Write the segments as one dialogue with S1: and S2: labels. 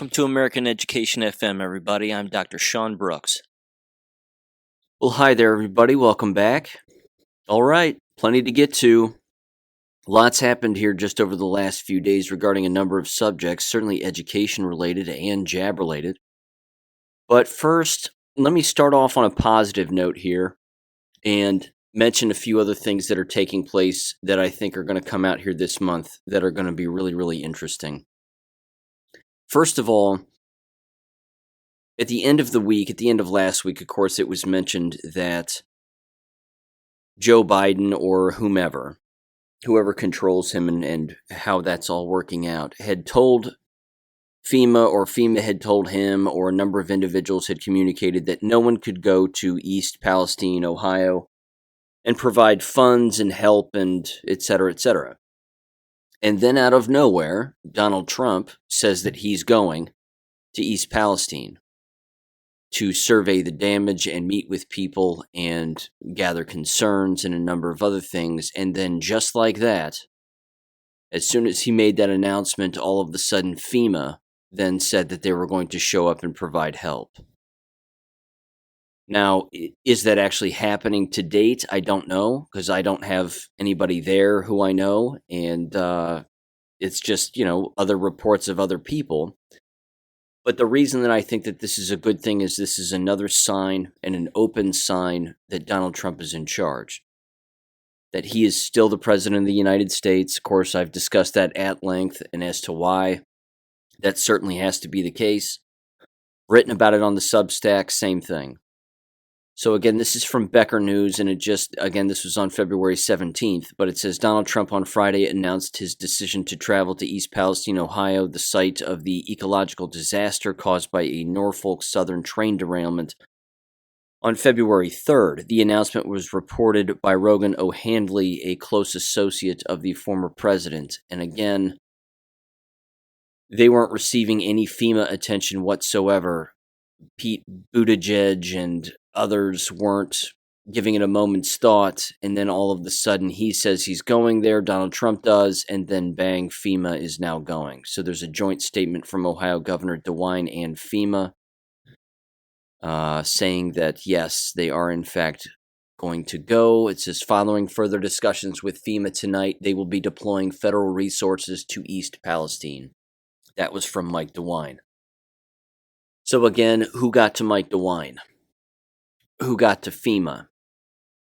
S1: Welcome to American Education FM, everybody. I'm Dr. Sean Brooks. Well, hi there, everybody. Welcome back. All right, plenty to get to. Lots happened here just over the last few days regarding a number of subjects, certainly education-related and jab-related. But first, let me start off on a positive note here and mention a few other things that are taking place that I think are going to come out here this month that are going to be really, really interesting. First of all, at the end of the week, at the end of last week, of course, it was mentioned that Joe Biden or whoever controls him and how that's all working out, had told FEMA, or FEMA had told him, or a number of individuals had communicated that no one could go to East Palestine, Ohio, and provide funds and help and et cetera, et cetera. And then out of nowhere, Donald Trump says that he's going to East Palestine to survey the damage and meet with people and gather concerns and a number of other things. And then just like that, as soon as he made that announcement, all of a sudden FEMA then said that they were going to show up and provide help. Now, is that actually happening to date? I don't know, because I don't have anybody there who I know, and it's just, other reports of other people. But the reason that I think that this is a good thing is this is another sign, and an open sign, that Donald Trump is in charge. That he is still the president of the United States. Of course, I've discussed that at length, and as to why that certainly has to be the case. Written about it on the Substack, same thing. So again, this is from Becker News, and this was on February 17th, but it says Donald Trump on Friday announced his decision to travel to East Palestine, Ohio, the site of the ecological disaster caused by a Norfolk Southern train derailment. On February 3rd, the announcement was reported by Rogan O'Handley, a close associate of the former president, and again, they weren't receiving any FEMA attention whatsoever. Pete Buttigieg and others weren't giving it a moment's thought, and then all of a sudden he says he's going there, Donald Trump does, and then bang, FEMA is now going. So there's a joint statement from Ohio Governor DeWine and FEMA saying that yes, they are in fact going to go. It says, following further discussions with FEMA tonight, they will be deploying federal resources to East Palestine. That was from Mike DeWine. So again, who got to Mike DeWine? Who got to FEMA?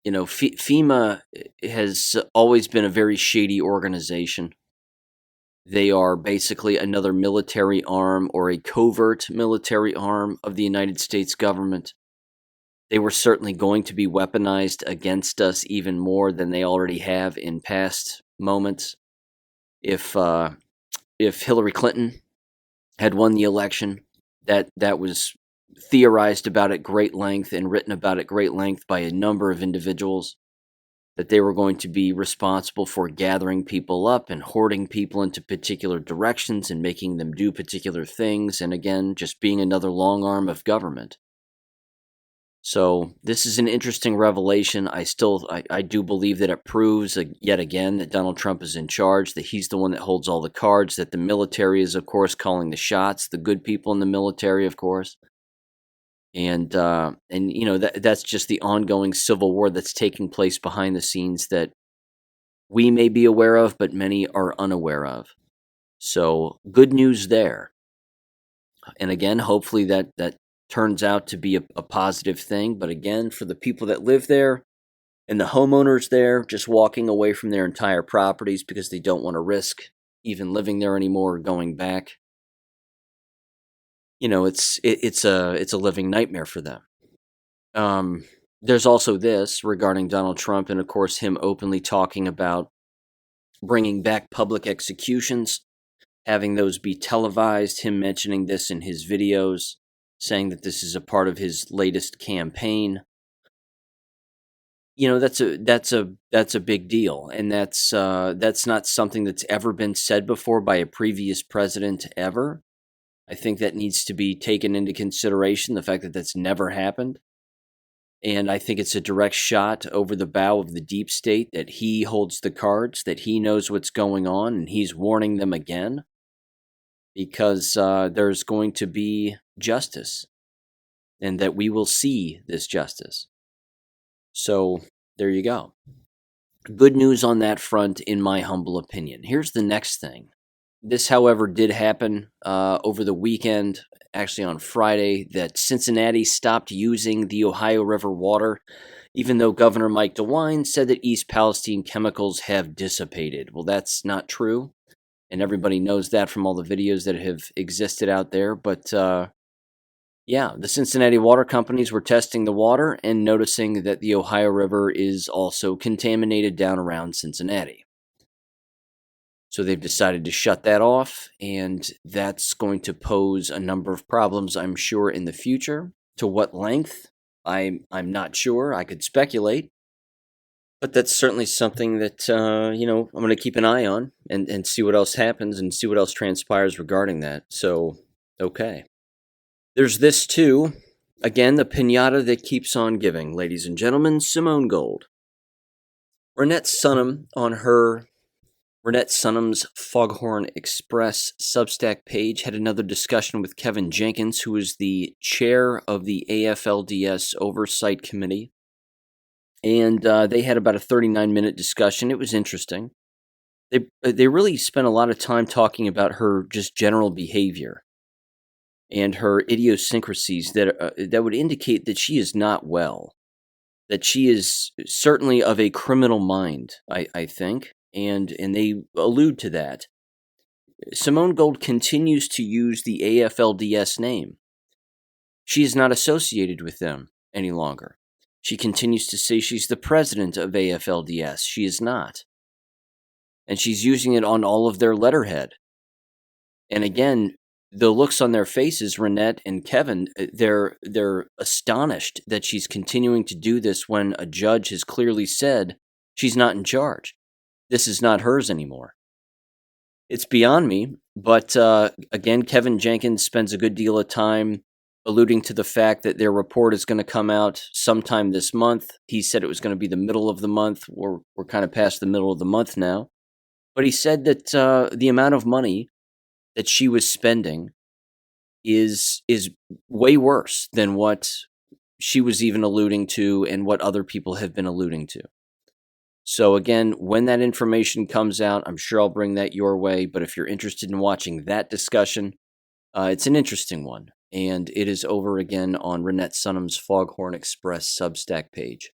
S1: FEMA has always been a very shady organization. They are basically another military arm, or a covert military arm of the United States government. They were certainly going to be weaponized against us even more than they already have in past moments. If Hillary Clinton had won the election, that was theorized about at great length and written about at great length by a number of individuals, that they were going to be responsible for gathering people up and hoarding people into particular directions and making them do particular things, and again, just being another long arm of government. So this is an interesting revelation. I do believe that it proves yet again that Donald Trump is in charge, that he's the one that holds all the cards, that the military is, of course, calling the shots, the good people in the military, of course. And that's just the ongoing civil war that's taking place behind the scenes that we may be aware of, but many are unaware of. So good news there. And again, hopefully that turns out to be a positive thing. But again, for the people that live there and the homeowners there, just walking away from their entire properties because they don't want to risk even living there anymore or going back, it's a living nightmare for them. There's also this regarding Donald Trump, and of course him openly talking about bringing back public executions, having those be televised, him mentioning this in his videos, saying that this is a part of his latest campaign. That's a big deal, and that's not something that's ever been said before by a previous president ever. I think that needs to be taken into consideration, the fact that that's never happened. And I think it's a direct shot over the bow of the deep state, that he holds the cards, that he knows what's going on, and he's warning them again. because there's going to be justice and that we will see this justice. So there you go. Good news on that front, in my humble opinion. Here's the next thing. This, however, did happen over the weekend, actually on Friday, that Cincinnati stopped using the Ohio River water, even though Governor Mike DeWine said that East Palestine chemicals have dissipated. Well, that's not true, and everybody knows that from all the videos that have existed out there. But yeah, the Cincinnati water companies were testing the water and noticing that the Ohio River is also contaminated down around Cincinnati. So they've decided to shut that off, and that's going to pose a number of problems, I'm sure, in the future. To what length? I'm not sure. I could speculate. But that's certainly something that, I'm going to keep an eye on and see what else happens and see what else transpires regarding that. So, okay. There's this too. Again, the piñata that keeps on giving, ladies and gentlemen, Simone Gold. Renette Sunham's Foghorn Express Substack page had another discussion with Kevin Jenkins, who is the chair of the AFLDS Oversight Committee. And they had about a 39-minute discussion. It was interesting. They really spent a lot of time talking about her just general behavior and her idiosyncrasies that would indicate that she is not well, that she is certainly of a criminal mind, I think, and they allude to that. Simone Gold continues to use the AFLDS name. She is not associated with them any longer. She continues to say she's the president of AFLDS. She is not. And she's using it on all of their letterhead. And again, the looks on their faces, Renette and Kevin, they're astonished that she's continuing to do this when a judge has clearly said she's not in charge. This is not hers anymore. It's beyond me, but again, Kevin Jenkins spends a good deal of time alluding to the fact that their report is going to come out sometime this month. He said it was going to be the middle of the month. We're kind of past the middle of the month now. But he said that the amount of money that she was spending is way worse than what she was even alluding to and what other people have been alluding to. So again, when that information comes out, I'm sure I'll bring that your way. But if you're interested in watching that discussion, it's an interesting one. And it is over again on Renette Sunham's Foghorn Express Substack page.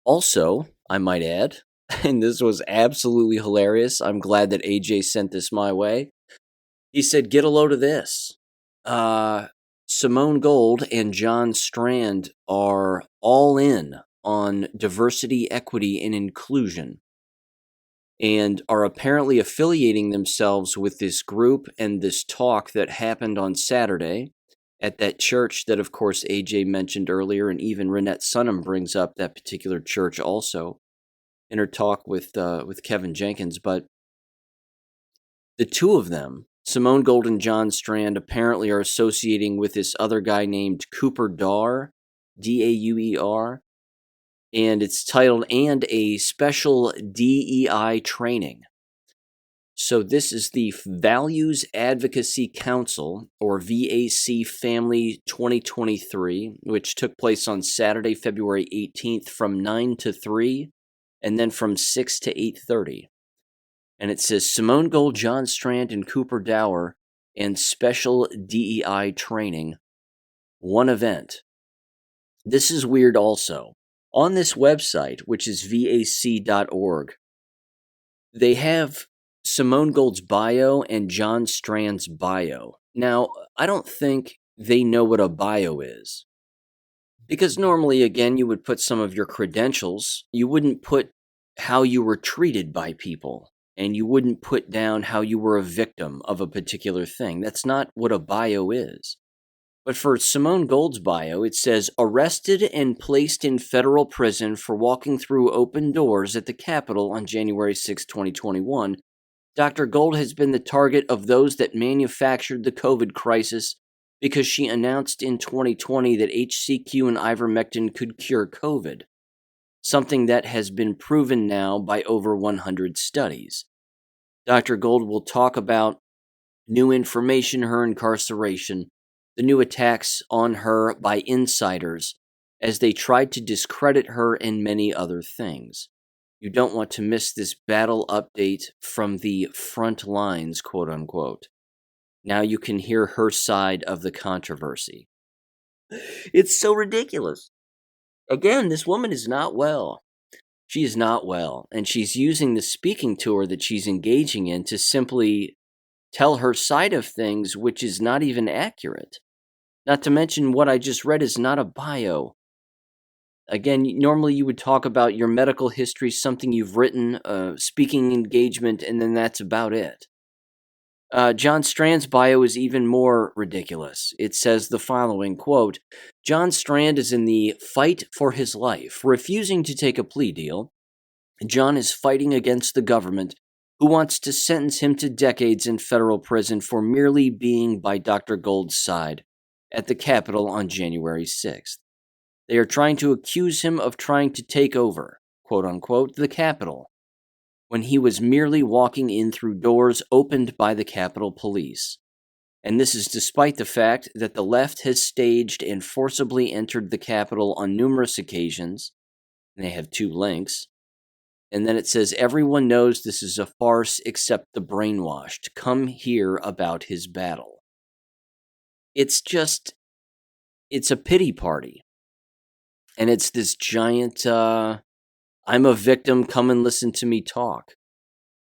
S1: Also, I might add, and this was absolutely hilarious. I'm glad that AJ sent this my way. He said, get a load of this. Simone Gold and John Strand are all in on diversity, equity, and inclusion, and are apparently affiliating themselves with this group and this talk that happened on Saturday at that church that, of course, AJ mentioned earlier, and even Renette Sunham brings up that particular church also in her talk with Kevin Jenkins. But the two of them, Simone Gold and John Strand, apparently are associating with this other guy named Cooper Daur, Dauer, and it's titled, "And a Special DEI Training." So this is the Values Advocacy Council, or VAC Family 2023, which took place on Saturday, February 18th from 9 to 3, and then from 6 to 8:30. And it says Simone Gold, John Strand, and Cooper Daur, and Special DEI Training, one event. This is weird also. On this website, which is vac.org, they have Simone Gold's bio and John Strand's bio. Now, I don't think they know what a bio is. Because normally, again, you would put some of your credentials. You wouldn't put how you were treated by people. And you wouldn't put down how you were a victim of a particular thing. That's not what a bio is. But for Simone Gold's bio, it says, arrested and placed in federal prison for walking through open doors at the Capitol on January 6, 2021, Dr. Gold has been the target of those that manufactured the COVID crisis because she announced in 2020 that HCQ and ivermectin could cure COVID, something that has been proven now by over 100 studies. Dr. Gold will talk about New information, her incarceration, the new attacks on her by insiders as they tried to discredit her and many other things. You don't want to miss this battle update from the front lines, quote unquote. Now you can hear her side of the controversy. It's so ridiculous. Again, this woman is not well. She is not well, and she's using the speaking tour that she's engaging in to simply tell her side of things, which is not even accurate. Not to mention what I just read is not a bio. Again, normally you would talk about your medical history, something you've written, speaking engagement, and then that's about it. John Strand's bio is even more ridiculous. It says the following, quote, John Strand is in the fight for his life, refusing to take a plea deal. John is fighting against the government, who wants to sentence him to decades in federal prison for merely being by Dr. Gold's side at the Capitol on January 6th. They are trying to accuse him of trying to take over, quote unquote, the Capitol, when he was merely walking in through doors opened by the Capitol Police. And this is despite the fact that the left has staged and forcibly entered the Capitol on numerous occasions. And they have 2 links. And then it says, everyone knows this is a farce except the brainwashed. Come hear about his battle. It's a pity party. And it's this giant, I'm a victim, come and listen to me talk.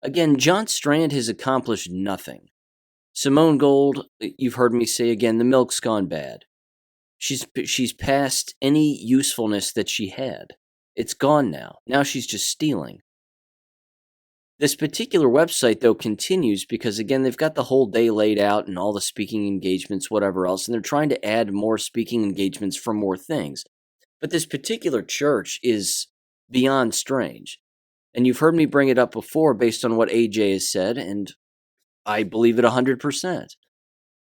S1: Again, John Strand has accomplished nothing. Simone Gold, you've heard me say again, the milk's gone bad. She's past any usefulness that she had. It's gone now. Now she's just stealing. This particular website, though, continues because, again, they've got the whole day laid out and all the speaking engagements, whatever else, and they're trying to add more speaking engagements for more things. But this particular church is beyond strange. And you've heard me bring it up before based on what AJ has said, and I believe it 100%.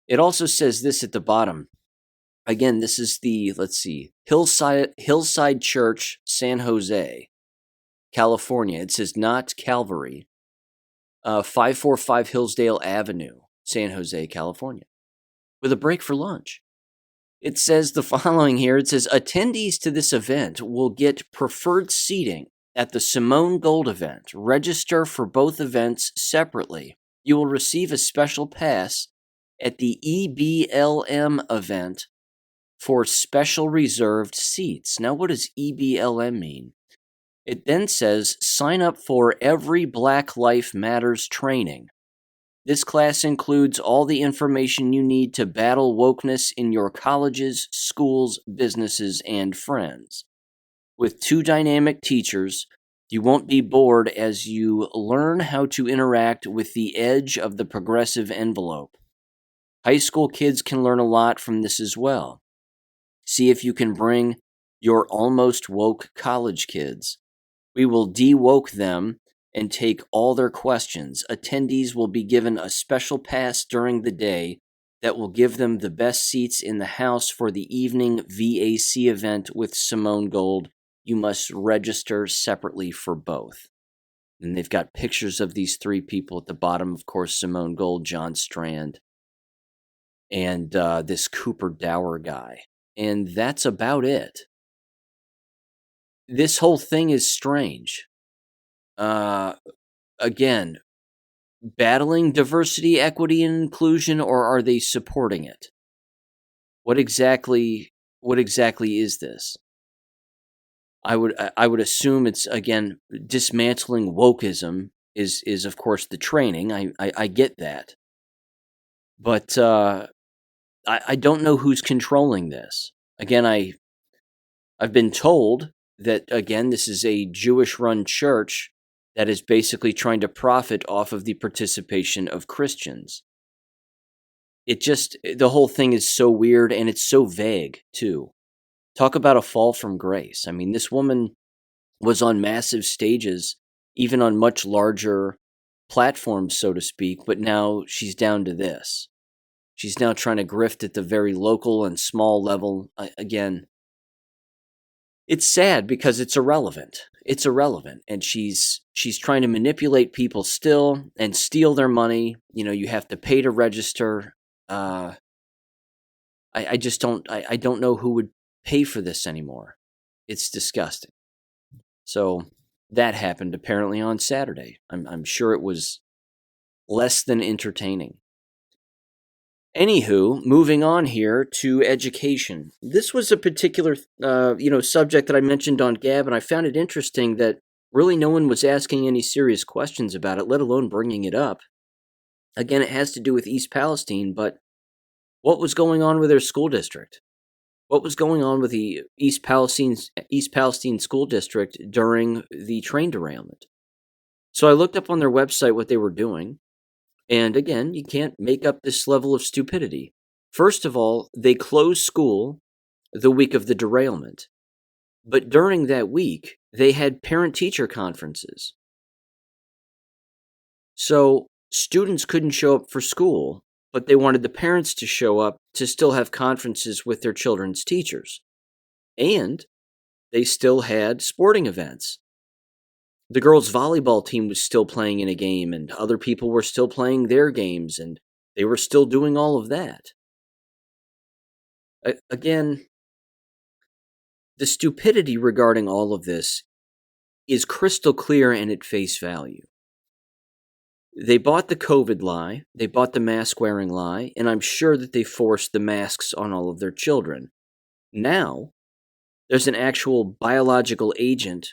S1: It also says this at the bottom. Again, this is the, Hillside Church, San Jose, California. It says not Calvary. 545 Hillsdale Avenue, San Jose, California. With a break for lunch. It says the following here. It says, attendees to this event will get preferred seating at the Simone Gold event. Register for both events separately. You will receive a special pass at the EBLM event for special reserved seats. Now, what does EBLM mean? It then says, sign up for Every Black Life Matters training. This class includes all the information you need to battle wokeness in your colleges, schools, businesses, and friends. With 2 dynamic teachers, you won't be bored as you learn how to interact with the edge of the progressive envelope. High school kids can learn a lot from this as well. See if you can bring your almost woke college kids. We will de-woke them and take all their questions. Attendees will be given a special pass during the day that will give them the best seats in the house for the evening VAC event with Simone Gold. You must register separately for both. And they've got pictures of these 3 people at the bottom, of course, Simone Gold, John Strand, and this Cooper Dower guy. And that's about it. This whole thing is strange. Again, battling diversity, equity, and inclusion, or are they supporting it? What exactly is this? I would assume it's, again, dismantling wokeism is of course the training. I get that. But I don't know who's controlling this. Again, I've been told that, again, this is a Jewish-run church that is basically trying to profit off of the participation of Christians. The whole thing is so weird, and it's so vague, too. Talk about a fall from grace. I mean, this woman was on massive stages, even on much larger platforms, so to speak, but now she's down to this. She's now trying to grift at the very local and small level. Again, It's sad because it's irrelevant. It's irrelevant, and she's trying to manipulate people still and steal their money. You have to pay to register. Uh, I just don't. I don't know who would pay for this anymore. It's disgusting. So that happened apparently on Saturday. I'm sure it was less than entertaining. Anywho, moving on here to education. This was a particular, subject that I mentioned on Gab, and I found it interesting that really no one was asking any serious questions about it, let alone bringing it up. Again, it has to do with East Palestine, but what was going on with their school district? What was going on with the East Palestine school district during the train derailment? So I looked up on their website what they were doing. And again, you can't make up this level of stupidity. First of all, they closed school the week of the derailment. But during that week, they had parent-teacher conferences. So students couldn't show up for school, but they wanted the parents to show up to still have conferences with their children's teachers. And they still had sporting events. The girls' volleyball team was still playing in a game, and other people were still playing their games, and they were still doing all of that. Again, the stupidity regarding all of this is crystal clear and at face value. They bought the COVID lie, they bought the mask wearing lie, and I'm sure that they forced the masks on all of their children. Now, there's an actual biological agent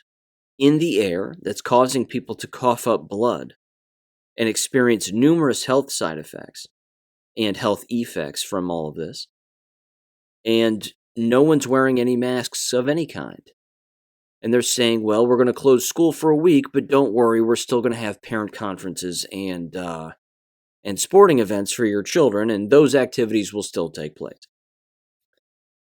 S1: in the air that's causing people to cough up blood and experience numerous health side effects and health effects from all of this. And no one's wearing any masks of any kind. And they're saying, well, we're going to close school for a week, but don't worry, we're still going to have parent conferences and sporting events for your children, and those activities will still take place.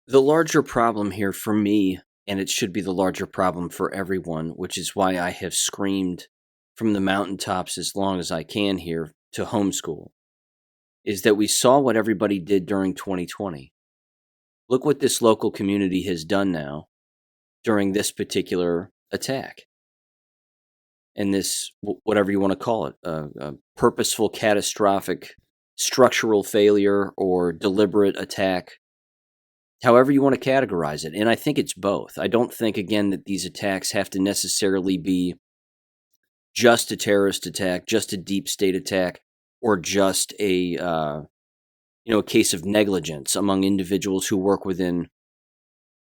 S1: The larger problem here for me, and it should be the larger problem for everyone, which is why I have screamed from the mountaintops as long as I can here to homeschool, is that we saw what everybody did during 2020. Look what this local community has done now during this particular attack. And this, whatever you want to call it, a purposeful, catastrophic, structural failure or deliberate attack, however you want to categorize it. And I think it's both. I don't think, again, that these attacks have to necessarily be just a terrorist attack, just a deep state attack, or just a case of negligence among individuals who work within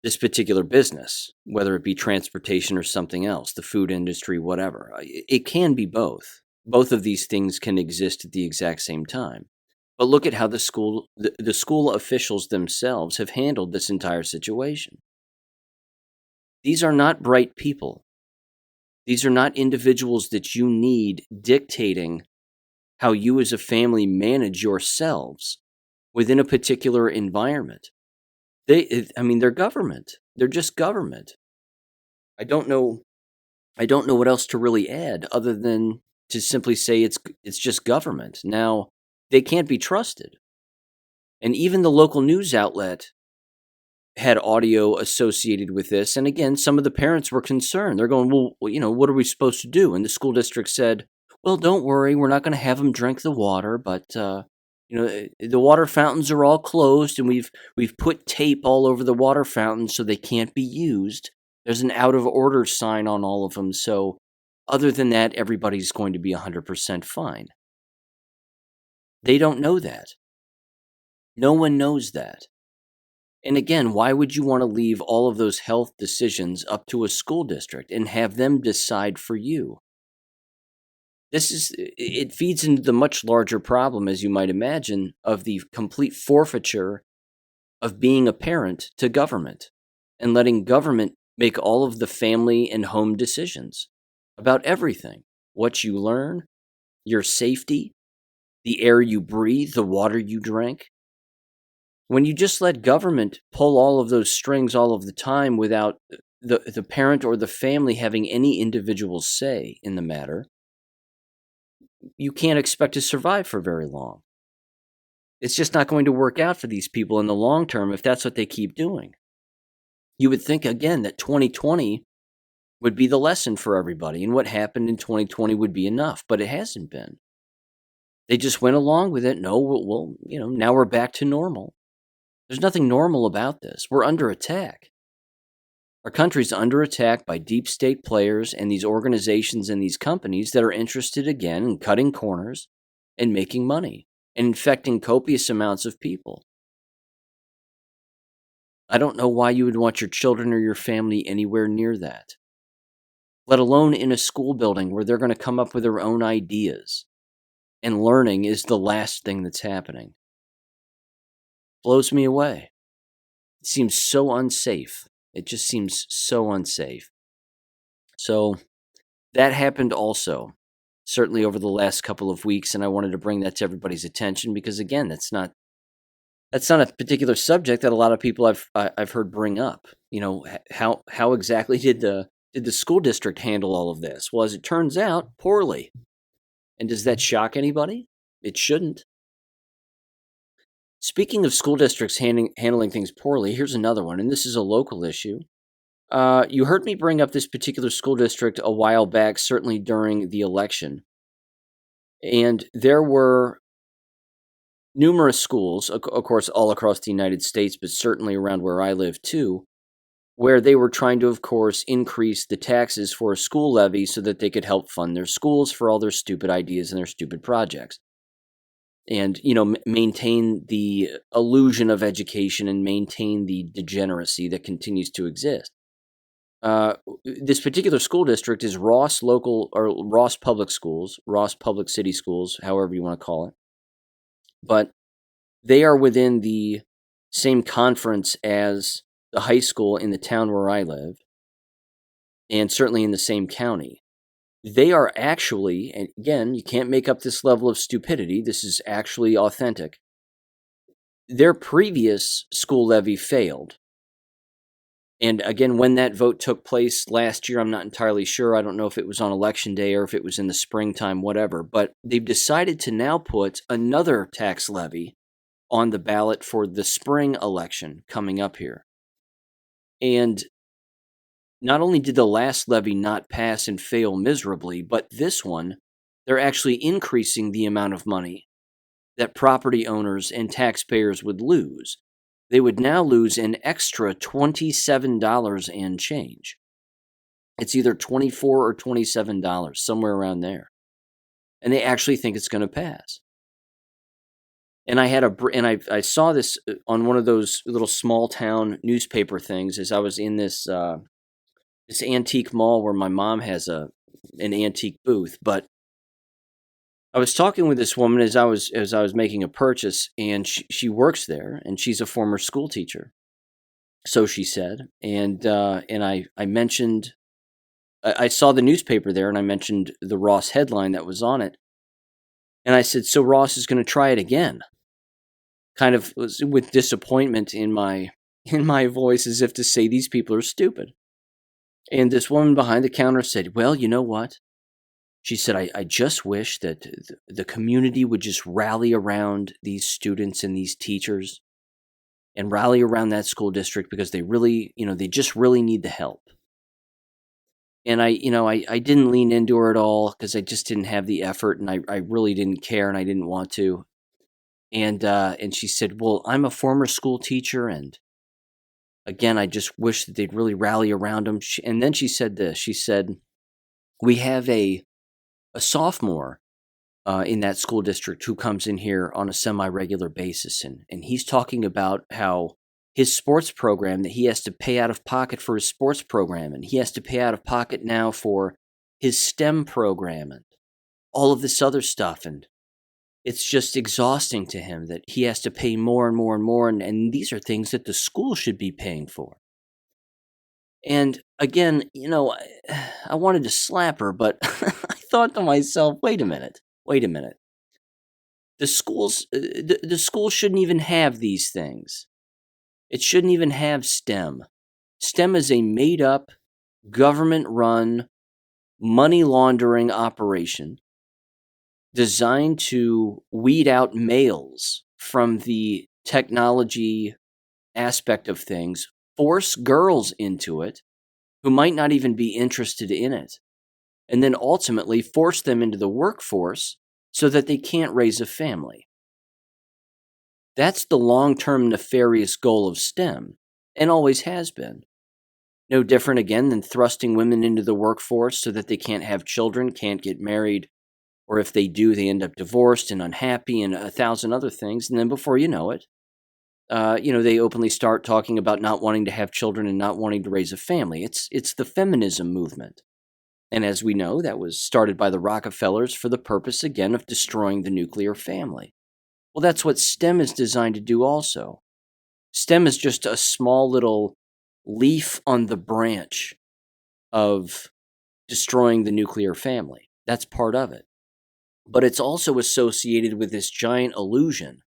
S1: this particular business, whether it be transportation or something else, the food industry, whatever. It can be both. Both of these things can exist at the exact same time. But look at how the school officials themselves have handled this entire situation. These are not bright people. These are not individuals that you need dictating how you as a family manage yourselves within a particular environment. They're government. They're just government. I don't know what else to really add other than to simply say it's just government. Now, they can't be trusted. And even the local news outlet had audio associated with this. And again, some of the parents were concerned. They're going, well, what are we supposed to do? And the school district said, well, don't worry. We're not going to have them drink the water, but the water fountains are all closed, and we've put tape all over the water fountains so they can't be used. There's an out of order sign on all of them. So other than that, everybody's going to be 100% fine. They don't know that. No one knows that. And again, why would you want to leave all of those health decisions up to a school district and have them decide for you? It feeds into the much larger problem, as you might imagine, of the complete forfeiture of being a parent to government and letting government make all of the family and home decisions about everything. What you learn, your safety, the air you breathe, the water you drink. When you just let government pull all of those strings all of the time without the parent or the family having any individual say in the matter, you can't expect to survive for very long. It's just not going to work out for these people in the long term if that's what they keep doing. You would think, again, that 2020 would be the lesson for everybody, and what happened in 2020 would be enough, but it hasn't been. They just went along with it. No, now we're back to normal. There's nothing normal about this. We're under attack. Our country's under attack by deep state players and these organizations and these companies that are interested, again, in cutting corners and making money and infecting copious amounts of people. I don't know why you would want your children or your family anywhere near that, let alone in a school building where they're going to come up with their own ideas. And learning is the last thing that's happening. Blows me away. It seems so unsafe. It just seems so unsafe. So that happened also, certainly over the last couple of weeks, and I wanted to bring that to everybody's attention because, again, that's not a particular subject that a lot of people I've heard bring up. How exactly did the school district handle all of this? Well, as it turns out, poorly. And does that shock anybody? It shouldn't. Speaking of school districts handling things poorly, here's another one, and this is a local issue. You heard me bring up this particular school district a while back, certainly during the election. And there were numerous schools, of course, all across the United States, but certainly around where I live too, where they were trying to, of course, increase the taxes for a school levy so that they could help fund their schools for all their stupid ideas and their stupid projects. And, maintain the illusion of education and maintain the degeneracy that continues to exist. This particular school district is Ross Public Schools, Ross Public City Schools, however you want to call it. But they are within the same conference as the high school in the town where I live, and certainly in the same county. They are actually, and again, you can't make up this level of stupidity. This is actually authentic. Their previous school levy failed. And again, when that vote took place last year, I'm not entirely sure. I don't know if it was on election day or if it was in the springtime, whatever. But they've decided to now put another tax levy on the ballot for the spring election coming up here. And not only did the last levy not pass and fail miserably, but this one, they're actually increasing the amount of money that property owners and taxpayers would lose. They would now lose an extra $27 and change. It's either $24 or $27, somewhere around there. And they actually think it's going to pass. And I saw this on one of those little small town newspaper things as I was in this antique mall where my mom has an antique booth. But I was talking with this woman as I was making a purchase, and she works there, and she's a former school teacher. So she said, and I mentioned, I saw the newspaper there, and I mentioned the Ross headline that was on it, and I said, so Ross is going to try it again. Kind of with disappointment in my voice, as if to say these people are stupid. And this woman behind the counter said, well, you know what? She said, I just wish that the community would just rally around these students and these teachers and rally around that school district because they really, they just really need the help. And I didn't lean into her at all because I just didn't have the effort and I really didn't care and I didn't want to. And she said, well, I'm a former school teacher and again, I just wish that they'd really rally around them. And then she said this, she said, we have a sophomore in that school district who comes in here on a semi-regular basis. And he's talking about how his sports program, that he has to pay out of pocket for his sports program. And he has to pay out of pocket now for his STEM program and all of this other stuff. And it's just exhausting to him that he has to pay more and more and more. And these are things that the school should be paying for. And again, I wanted to slap her, but I thought to myself, wait a minute. The schools shouldn't even have these things. It shouldn't even have STEM. STEM is a made-up, government-run, money laundering operation designed to weed out males from the technology aspect of things force girls into it who might not even be interested in it, and then ultimately force them into the workforce so that they can't raise a family. That's the long-term nefarious goal of STEM, and always has been. No different, again, than thrusting women into the workforce so that they can't have children, can't get married, or if they do, they end up divorced and unhappy and 1,000 other things. And then before you know it, they openly start talking about not wanting to have children and not wanting to raise a family. It's the feminism movement. And as we know, that was started by the Rockefellers for the purpose, again, of destroying the nuclear family. Well, that's what STEM is designed to do also. STEM is just a small little leaf on the branch of destroying the nuclear family. That's part of it. But it's also associated with this giant illusion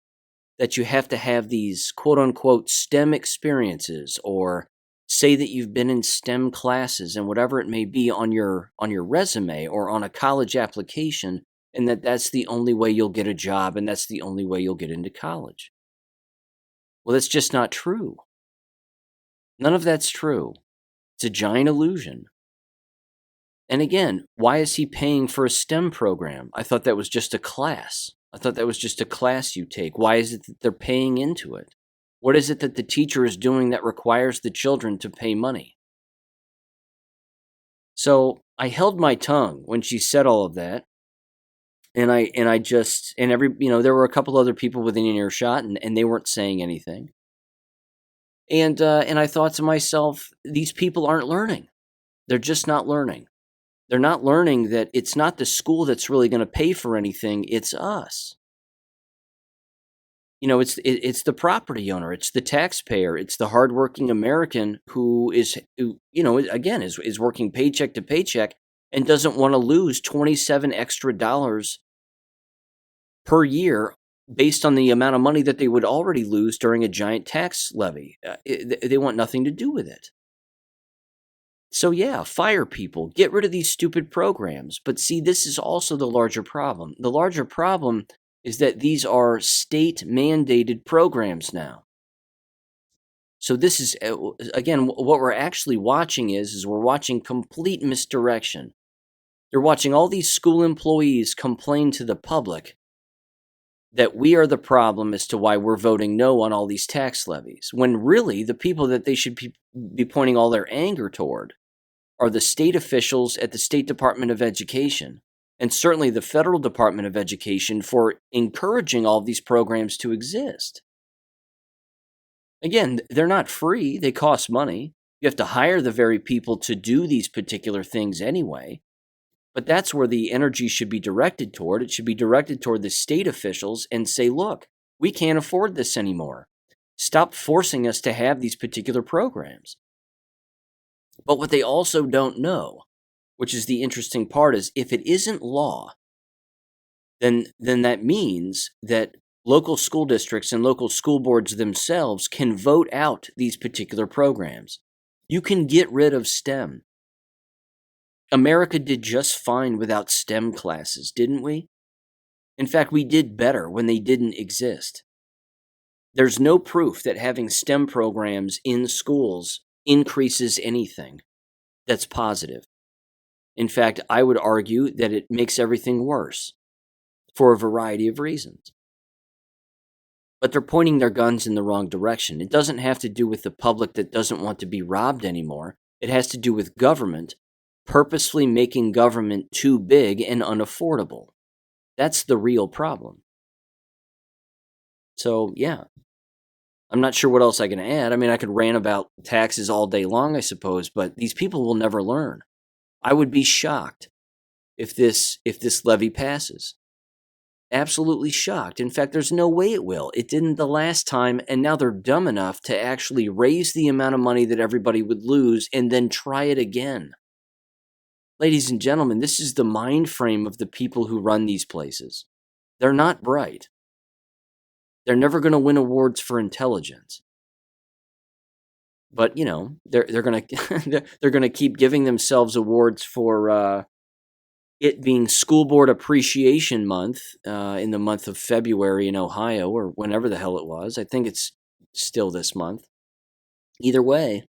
S1: that you have to have these quote-unquote STEM experiences, or say that you've been in STEM classes and whatever it may be on your resume or on a college application, and that's the only way you'll get a job and that's the only way you'll get into college. Well, that's just not true. None of that's true. It's a giant illusion. And again, why is he paying for a STEM program? I thought that was just a class. I thought that was just a class you take. Why is it that they're paying into it? What is it that the teacher is doing that requires the children to pay money? So I held my tongue when she said all of that. And there were a couple other people within earshot, and they weren't saying anything. And I thought to myself, these people aren't learning. They're just not learning. They're not learning that it's not the school that's really going to pay for anything. It's us. It's the property owner. It's the taxpayer. It's the hardworking American who is working paycheck to paycheck and doesn't want to lose $27 extra per year based on the amount of money that they would already lose during a giant tax levy. They want nothing to do with it. So yeah, fire people, get rid of these stupid programs. But see, this is also the larger problem. The larger problem is that these are state-mandated programs now. So this is, again, what we're actually watching is we're watching complete misdirection. You're watching all these school employees complain to the public that we are the problem as to why we're voting no on all these tax levies, when really the people that they should be pointing all their anger toward are the state officials at the State Department of Education, and certainly the Federal Department of Education, for encouraging all of these programs to exist. Again, they're not free. They cost money. You have to hire the very people to do these particular things anyway. But that's where the energy should be directed toward. It should be directed toward the state officials and say, look, we can't afford this anymore. Stop forcing us to have these particular programs. But what they also don't know, which is the interesting part, is if it isn't law, then that means that local school districts and local school boards themselves can vote out these particular programs. You can get rid of STEM. America did just fine without STEM classes, didn't we? In fact, we did better when they didn't exist. There's no proof that having STEM programs in schools increases anything that's positive. In fact, I would argue that it makes everything worse for a variety of reasons. But they're pointing their guns in the wrong direction. It doesn't have to do with the public that doesn't want to be robbed anymore. It has to do with government purposefully making government too big and unaffordable. That's the real problem. So, yeah. I'm not sure what else I can add. I mean, I could rant about taxes all day long, I suppose, but these people will never learn. I would be shocked if this levy passes. Absolutely shocked. In fact, there's no way it will. It didn't the last time, and now they're dumb enough to actually raise the amount of money that everybody would lose and then try it again. Ladies and gentlemen, this is the mind frame of the people who run these places. They're not bright. They're never going to win awards for intelligence. But, they're going to they're going to keep giving themselves awards for it being School Board Appreciation Month in the month of February in Ohio, or whenever the hell it was. I think it's still this month. Either way,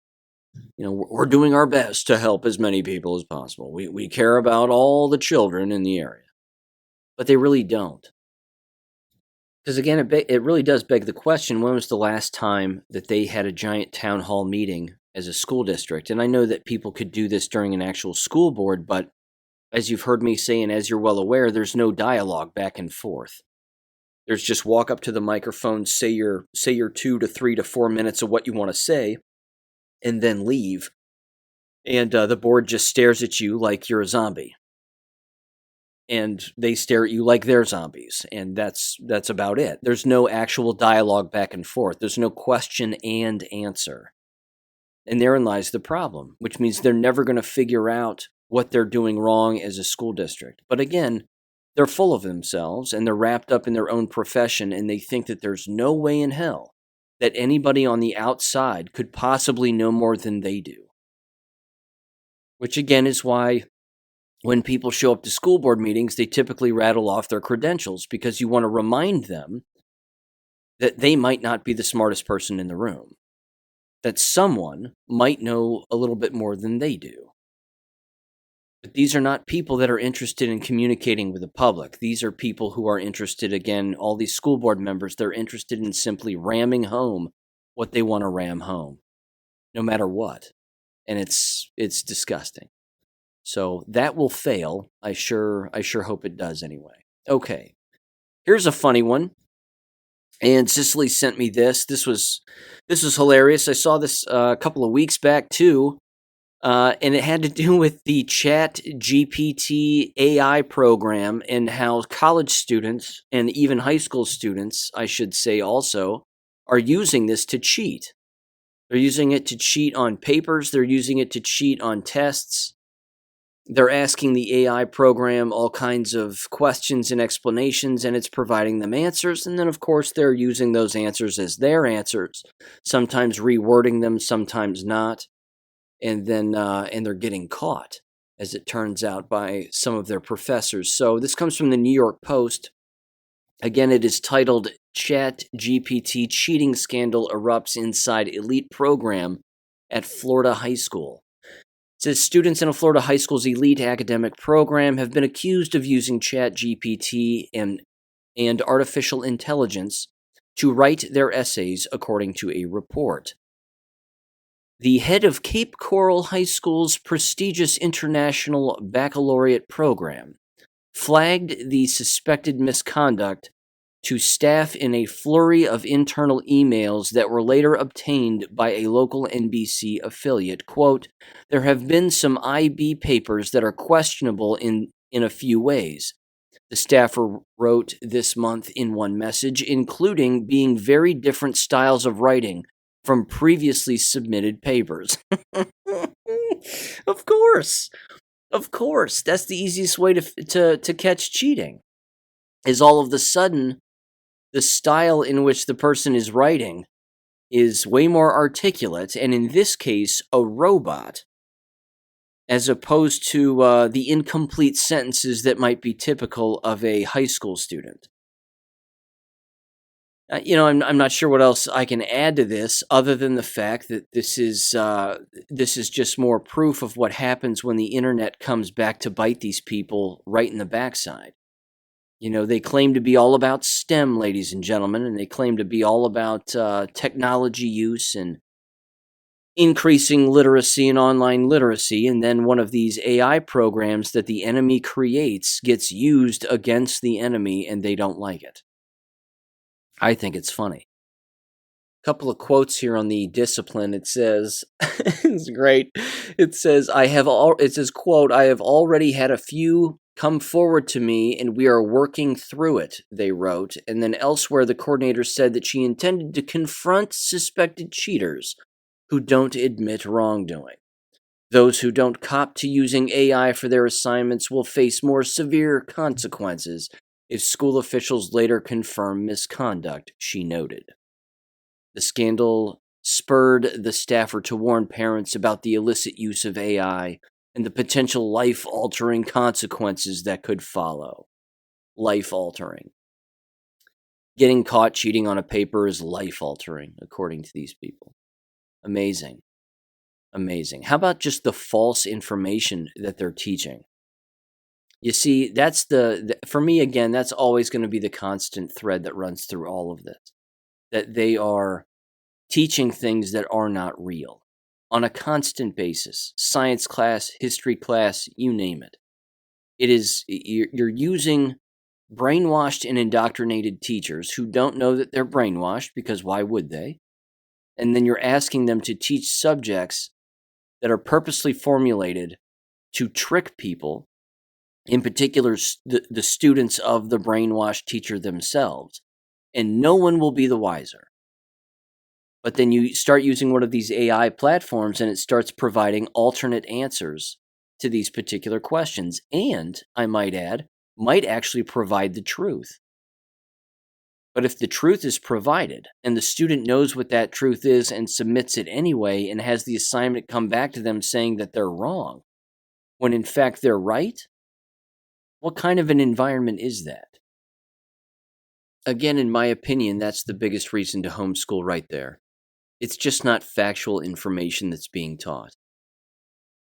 S1: we're doing our best to help as many people as possible. We care about all the children in the area, but they really don't. Because again, it really does beg the question, when was the last time that they had a giant town hall meeting as a school district? And I know that people could do this during an actual school board, but as you've heard me say, and as you're well aware, there's no dialogue back and forth. There's just walk up to the microphone, say your 2 to 3 to 4 minutes of what you want to say, and then leave. And the board just stares at you like you're a zombie. And they stare at you like they're zombies, and that's about it. There's no actual dialogue back and forth. There's no question and answer. And therein lies the problem, which means they're never going to figure out what they're doing wrong as a school district. But again, they're full of themselves, and they're wrapped up in their own profession, and they think that there's no way in hell that anybody on the outside could possibly know more than they do. Which again is why when people show up to school board meetings, they typically rattle off their credentials, because you want to remind them that they might not be the smartest person in the room, that someone might know a little bit more than they do. But these are not people that are interested in communicating with the public. These are people who are interested, again, all these school board members, they're interested in simply ramming home what they want to ram home, no matter what. And it's disgusting. So that will fail. I sure hope it does anyway. Okay, here's a funny one. And Cicely sent me this. This was hilarious. I saw this a couple of weeks back too, and it had to do with the Chat GPT AI program and how college students and even high school students, I should say, also are using this to cheat. They're using it to cheat on papers. They're using it to cheat on tests. They're asking the AI program all kinds of questions and explanations, and it's providing them answers. And then, of course, they're using those answers as their answers, sometimes rewording them, sometimes not. And then and they're getting caught, as it turns out, by some of their professors. So this comes from the New York Post. Again, it is titled, Chat GPT Cheating Scandal Erupts Inside Elite Program at Florida High School. It says students in a Florida high school's elite academic program have been accused of using Chat GPT and artificial intelligence to write their essays, according to a report. The head of Cape Coral High School's prestigious international baccalaureate program flagged the suspected misconduct to staff in a flurry of internal emails that were later obtained by a local NBC affiliate. Quote, there have been some IB papers that are questionable in a few ways, the staffer wrote this month in one message, including being very different styles of writing from previously submitted papers. Of course. Of course. That's the easiest way to catch cheating, is all of a sudden the style in which the person is writing is way more articulate, and in this case, a robot, as opposed to the incomplete sentences that might be typical of a high school student. I'm not sure what else I can add to this, other than the fact that this is just more proof of what happens when the internet comes back to bite these people right in the backside. They claim to be all about STEM, ladies and gentlemen, and they claim to be all about technology use and increasing literacy and online literacy, and then one of these AI programs that the enemy creates gets used against the enemy, and they don't like it. I think it's funny. A couple of quotes here on the discipline. It says, it's great. It says, quote, I have already had a few come forward to me, and we are working through it, they wrote. And then elsewhere, the coordinator said that she intended to confront suspected cheaters who don't admit wrongdoing. Those who don't cop to using AI for their assignments will face more severe consequences if school officials later confirm misconduct, she noted. The scandal spurred the staffer to warn parents about the illicit use of AI and the potential life-altering consequences that could follow. Life-altering. Getting caught cheating on a paper is life-altering, according to these people. Amazing. Amazing. How about just the false information that they're teaching? You see, that's for me, again, that's always going to be the constant thread that runs through all of this. That they are teaching things that are not real on a constant basis. Science class, history class, you name it. You're using brainwashed and indoctrinated teachers who don't know that they're brainwashed, because why would they? And then you're asking them to teach subjects that are purposely formulated to trick people, in particular the students of the brainwashed teacher themselves, and no one will be the wiser. But then you start using one of these AI platforms and it starts providing alternate answers to these particular questions, and, I might add, might actually provide the truth. But if the truth is provided and the student knows what that truth is and submits it anyway and has the assignment come back to them saying that they're wrong, when in fact they're right, what kind of an environment is that? Again, in my opinion, that's the biggest reason to homeschool right there. It's just not factual information that's being taught.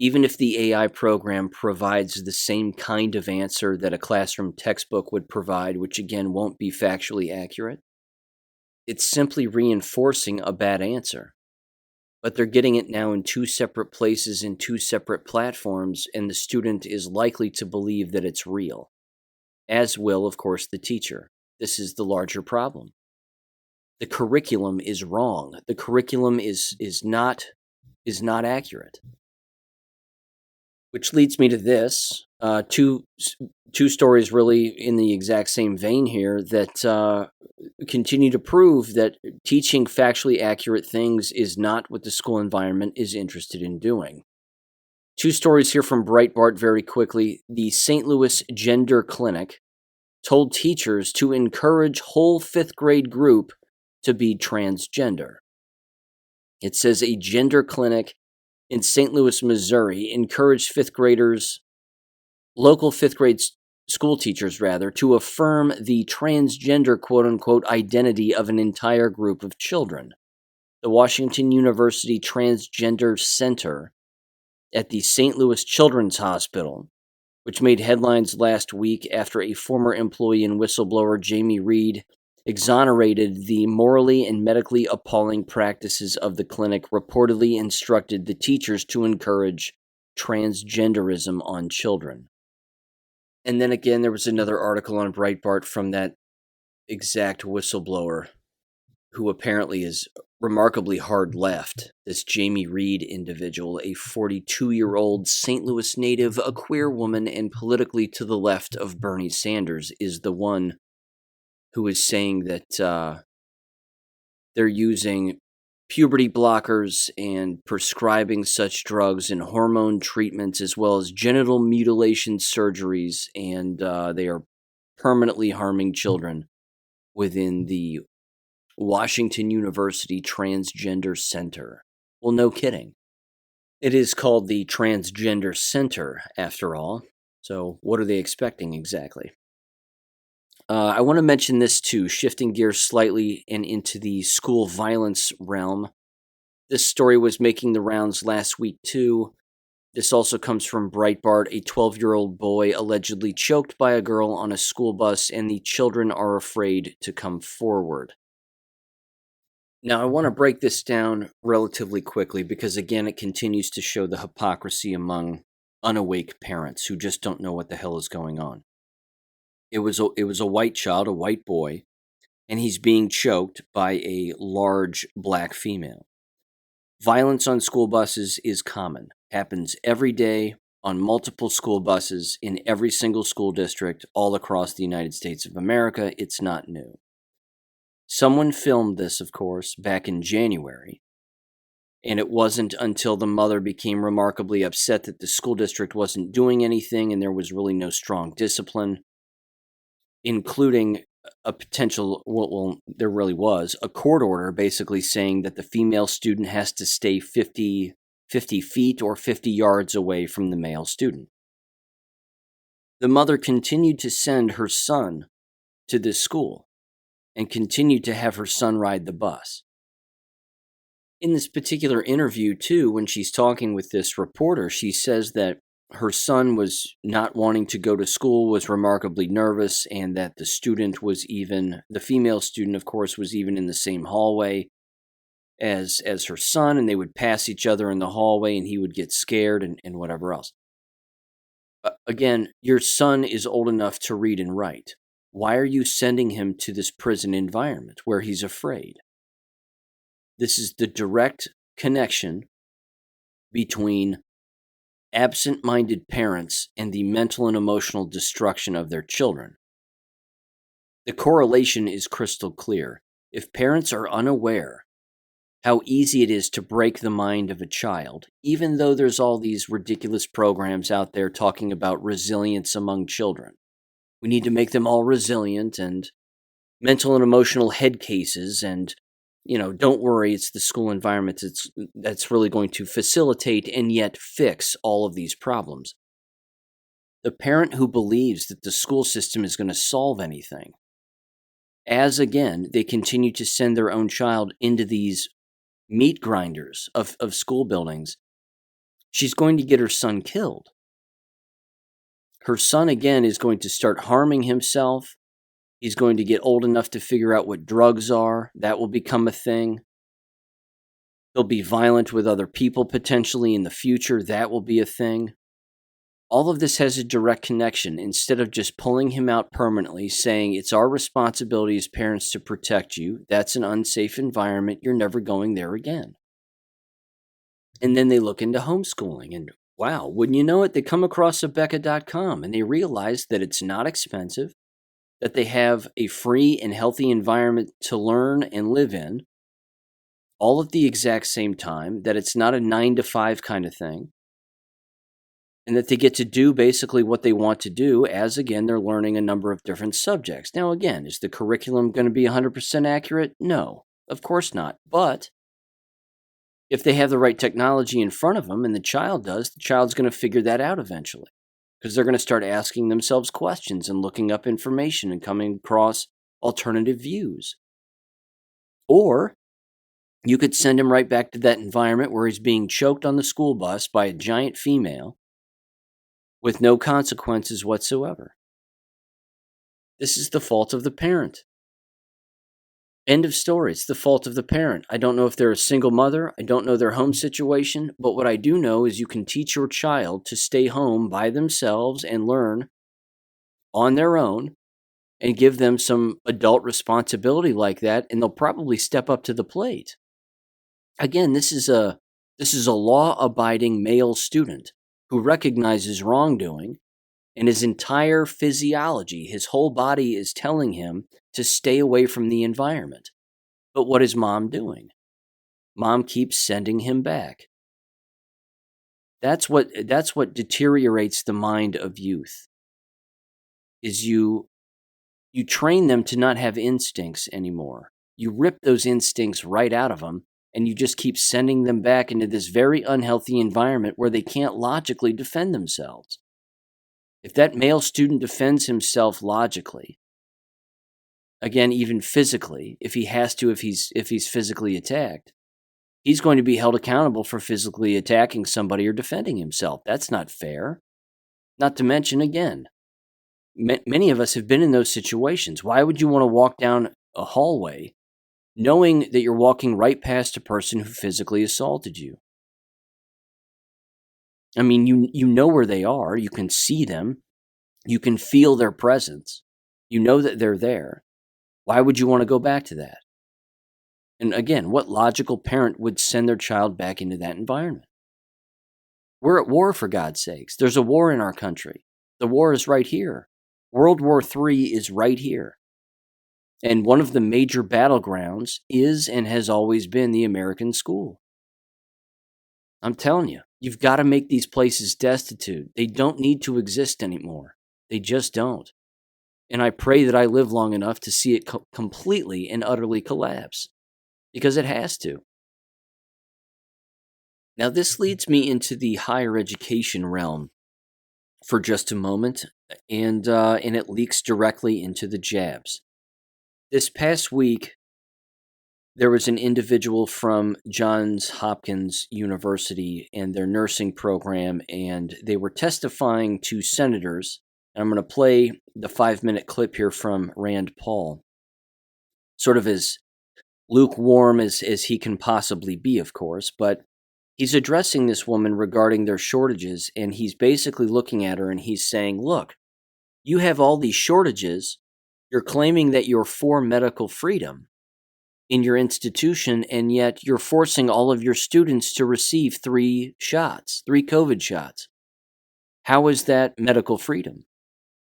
S1: Even if the AI program provides the same kind of answer that a classroom textbook would provide, which again won't be factually accurate, it's simply reinforcing a bad answer. But they're getting it now in two separate places, in two separate platforms, and the student is likely to believe that it's real, as will, of course, the teacher. This is the larger problem. The curriculum is wrong. The curriculum is not accurate. Which leads me to this, two stories really in the exact same vein here that continue to prove that teaching factually accurate things is not what the school environment is interested in doing. Two stories here from Breitbart very quickly. The St. Louis Gender Clinic told teachers to encourage whole fifth grade group to be transgender. It says a gender clinic in St. Louis, Missouri, encouraged local fifth grade school teachers, to affirm the transgender quote-unquote identity of an entire group of children. The Washington University Transgender Center at the St. Louis Children's Hospital, which made headlines last week after a former employee and whistleblower, Jamie Reed, exonerated the morally and medically appalling practices of the clinic, reportedly instructed the teachers to encourage transgenderism on children. And then again, there was another article on Breitbart from that exact whistleblower, who apparently is remarkably hard left. This Jamie Reed individual, a 42-year-old St. Louis native, a queer woman, and politically to the left of Bernie Sanders, is the one who is saying that they're using puberty blockers and prescribing such drugs and hormone treatments, as well as genital mutilation surgeries, and they are permanently harming children within the Washington University Transgender Center. Well, no kidding. It is called the Transgender Center, after all. So what are they expecting exactly? I want to mention this too, shifting gears slightly and into the school violence realm. This story was making the rounds last week too. This also comes from Breitbart. A 12-year-old boy allegedly choked by a girl on a school bus, and the children are afraid to come forward. Now, I want to break this down relatively quickly because, again, it continues to show the hypocrisy among unawake parents who just don't know what the hell is going on. It was a white child, a white boy, and he's being choked by a large black female. Violence on school buses is common. Happens every day on multiple school buses in every single school district all across the United States of America. It's not new. Someone filmed this, of course, back in January, and it wasn't until the mother became remarkably upset that the school district wasn't doing anything and there was really no strong discipline, including a potential, well, there really was, a court order basically saying that the female student has to stay 50 feet or 50 yards away from the male student. The mother continued to send her son to this school and continued to have her son ride the bus. In this particular interview, too, when she's talking with this reporter, she says that her son was not wanting to go to school, was remarkably nervous, and that the female student, of course, was even in the same hallway as her son, and they would pass each other in the hallway, and he would get scared and whatever else. Again, your son is old enough to read and write. Why are you sending him to this prison environment where he's afraid? This is the direct connection between absent-minded parents and the mental and emotional destruction of their children. The correlation is crystal clear. If parents are unaware how easy it is to break the mind of a child, even though there's all these ridiculous programs out there talking about resilience among children. We need to make them all resilient and mental and emotional head cases, and don't worry, it's the school environment that's really going to facilitate and yet fix all of these problems. The parent who believes that the school system is going to solve anything, as again, they continue to send their own child into these meat grinders of school buildings, she's going to get her son killed. Her son, again, is going to start harming himself. He's going to get old enough to figure out what drugs are. That will become a thing. He'll be violent with other people potentially in the future. That will be a thing. All of this has a direct connection. Instead of just pulling him out permanently, saying it's our responsibility as parents to protect you, that's an unsafe environment, you're never going there again. And then they look into homeschooling, and wow, wouldn't you know it, they come across Abeka.com, and they realize that it's not expensive, that they have a free and healthy environment to learn and live in, all at the exact same time, that it's not a 9-to-5 kind of thing, and that they get to do basically what they want to do as, again, they're learning a number of different subjects. Now, again, is the curriculum going to be 100% accurate? No, of course not. But if they have the right technology in front of them, and the child does, the child's going to figure that out eventually, because they're going to start asking themselves questions and looking up information and coming across alternative views. Or you could send him right back to that environment where he's being choked on the school bus by a giant female with no consequences whatsoever. This is the fault of the parent. End of story. It's the fault of the parent. I don't know if they're a single mother. I don't know their home situation. But what I do know is you can teach your child to stay home by themselves and learn on their own and give them some adult responsibility like that, and they'll probably step up to the plate. Again, this is a law-abiding male student who recognizes wrongdoing, and his entire physiology, his whole body is telling him to stay away from the environment. But what is mom doing? Mom keeps sending him back. That's what deteriorates the mind of youth. Is you train them to not have instincts anymore. You rip those instincts right out of them, and you just keep sending them back into this very unhealthy environment where they can't logically defend themselves. If that male student defends himself logically, again, even physically, if he has to, if he's physically attacked, he's going to be held accountable for physically attacking somebody or defending himself. That's not fair. Not to mention, again, many of us have been in those situations. Why would you want to walk down a hallway knowing that you're walking right past a person who physically assaulted you? I mean, you know where they are. You can see them. You can feel their presence. You know that they're there. Why would you want to go back to that? And again, what logical parent would send their child back into that environment? We're at war, for God's sakes. There's a war in our country. The war is right here. World War III is right here. And one of the major battlegrounds is and has always been the American school. I'm telling you, you've got to make these places destitute. They don't need to exist anymore. They just don't. And I pray that I live long enough to see it completely and utterly collapse, because it has to. Now, this leads me into the higher education realm for just a moment, and it leaks directly into the jabs. This past week, there was an individual from Johns Hopkins University and their nursing program, and they were testifying to senators. And I'm going to play the 5-minute clip here from Rand Paul, sort of as lukewarm as he can possibly be, of course, but he's addressing this woman regarding their shortages, and he's basically looking at her and he's saying, look, you have all these shortages. You're claiming that you're for medical freedom in your institution, and yet you're forcing all of your students to receive 3 COVID shots. How is that medical freedom?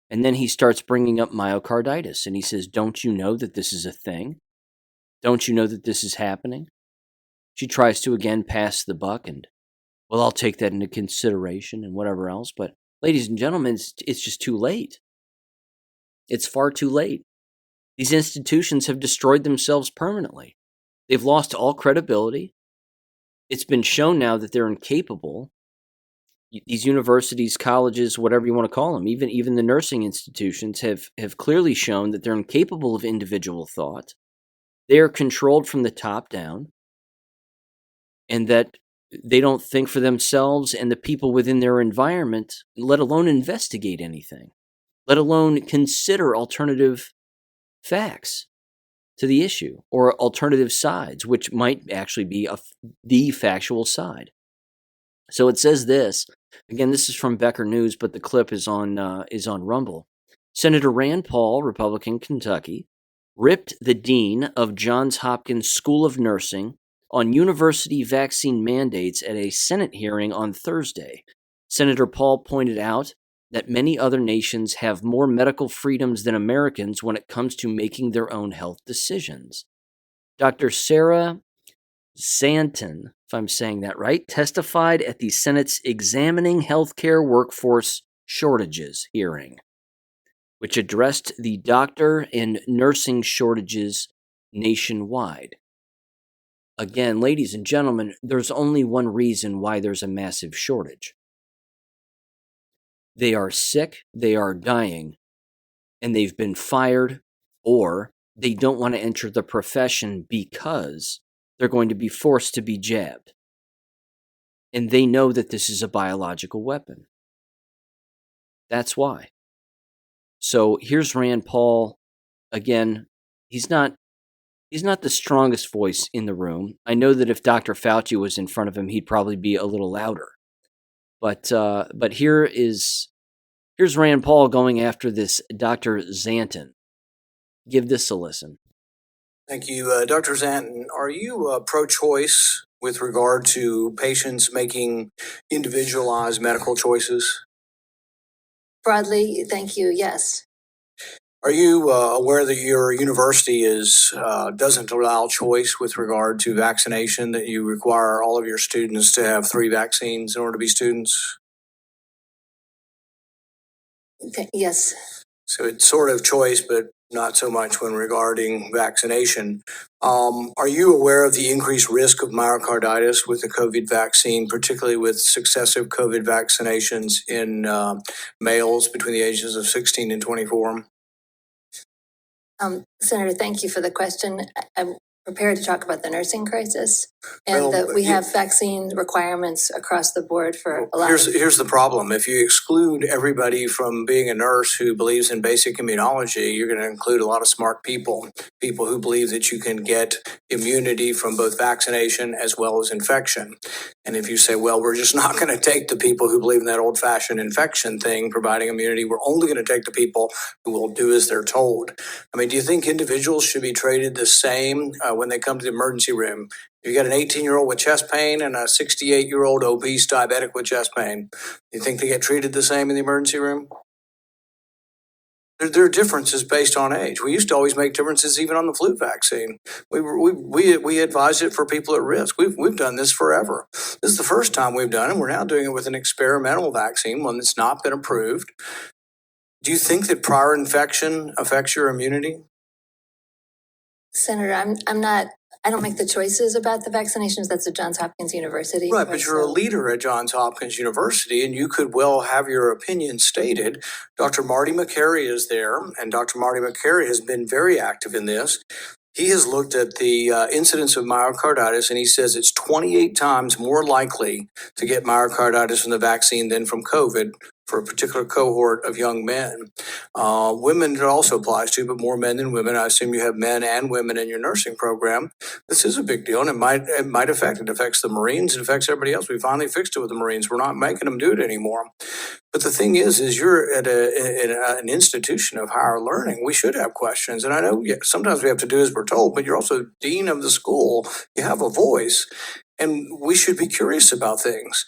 S1: And then he starts bringing up myocarditis, and he says, don't you know that this is a thing? Don't you know that this is happening? She tries to again pass the buck, and, well, I'll take that into consideration and whatever else. But ladies and gentlemen, it's just too late. It's far too late. These institutions have destroyed themselves permanently. They've lost all credibility. It's been shown now that they're incapable. These universities, colleges, whatever you want to call them, even the nursing institutions have clearly shown that they're incapable of individual thought. They are controlled from the top down, and that they don't think for themselves and the people within their environment, let alone investigate anything, let alone consider alternative facts to the issue or alternative sides, which might actually be the factual side. So it says this. Again, this is from Becker News, but the clip is on Rumble. Senator Rand Paul, Republican, Kentucky, ripped the dean of Johns Hopkins School of Nursing on university vaccine mandates at a Senate hearing on Thursday. Senator Paul pointed out that many other nations have more medical freedoms than Americans when it comes to making their own health decisions. Dr. Sarah Zanton, if I'm saying that right, testified at the Senate's Examining Healthcare Workforce Shortages hearing, which addressed the doctor and nursing shortages nationwide. Again, ladies and gentlemen, there's only one reason why there's a massive shortage. They are sick, they are dying, and they've been fired, or they don't want to enter the profession because they're going to be forced to be jabbed. And they know that this is a biological weapon. That's why. So here's Rand Paul. Again, he's not the strongest voice in the room. I know that if Dr. Fauci was in front of him, he'd probably be a little louder. But here's Rand Paul going after this Dr. Zanton. Give this a listen.
S2: Thank you. Dr. Zanton, are you pro-choice with regard to patients making individualized medical choices?
S3: Broadly, thank you, yes.
S2: Are you aware that your university doesn't allow choice with regard to vaccination, that you require all of your students to have 3 vaccines in order to be students?
S3: Okay, yes.
S2: So it's sort of choice, but not so much when regarding vaccination. Are you aware of the increased risk of myocarditis with the COVID vaccine, particularly with successive COVID vaccinations in males between the ages of 16 and 24?
S3: Senator, thank you for the question. I'm prepared to talk about the nursing crisis and that we have vaccine requirements across the board for a lot.
S2: Here's the problem. If you exclude everybody from being a nurse who believes in basic immunology, you're going to include a lot of smart people who believe that you can get immunity from both vaccination as well as infection. And if you say, well, we're just not going to take the people who believe in that old-fashioned infection thing, providing immunity, we're only going to take the people who will do as they're told. I mean, do you think individuals should be treated the same when they come to the emergency room? If you got an 18-year-old with chest pain and a 68-year-old obese diabetic with chest pain, do you think they get treated the same in the emergency room? There are differences based on age. We used to always make differences even on the flu vaccine. We advise it for people at risk. We've done this forever. This is the first time we've done it. We're now doing it with an experimental vaccine, one that's not been approved. Do you think that prior infection affects your immunity?
S3: Senator, I don't make the choices about the vaccinations. That's at Johns Hopkins University.
S2: Right, but you're a leader at Johns Hopkins University, and you could well have your opinion stated. Dr. Marty McCary is there, and Dr. Marty McCary has been very active in this. He has looked at the incidence of myocarditis, and he says it's 28 times more likely to get myocarditis from the vaccine than from COVID for a particular cohort of young men. Women it also applies to, but more men than women. I assume you have men and women in your nursing program. This is a big deal, and it might affect. It affects the Marines. It affects everybody else. We finally fixed it with the Marines. We're not making them do it anymore. But the thing is you're at an institution of higher learning. We should have questions. And I know sometimes we have to do as we're told, but you're also dean of the school. You have a voice. And we should be curious about things.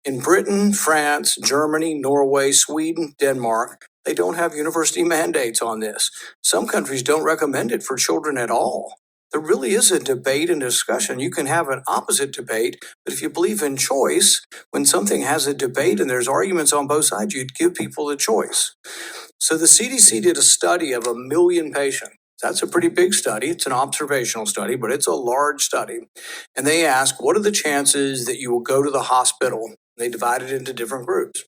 S2: In Britain, France, Germany, Norway, Sweden, Denmark, they don't have university mandates on this. Some countries don't recommend it for children at all. There really is a debate and discussion. You can have an opposite debate, but if you believe in choice, when something has a debate and there's arguments on both sides, you'd give people a choice. So the CDC did a study of 1 million patients. That's a pretty big study. It's an observational study, but it's a large study. And they asked, what are the chances that you will go to the hospital? They divided it into different groups.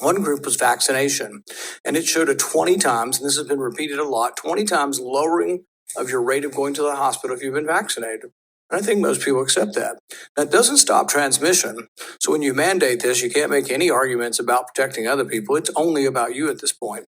S2: One group was vaccination, and it showed a 20 times, and this has been repeated a lot, 20 times lowering of your rate of going to the hospital if you've been vaccinated. And I think most people accept that. That doesn't stop transmission. So when you mandate this, you can't make any arguments about protecting other people. It's only about you at this point.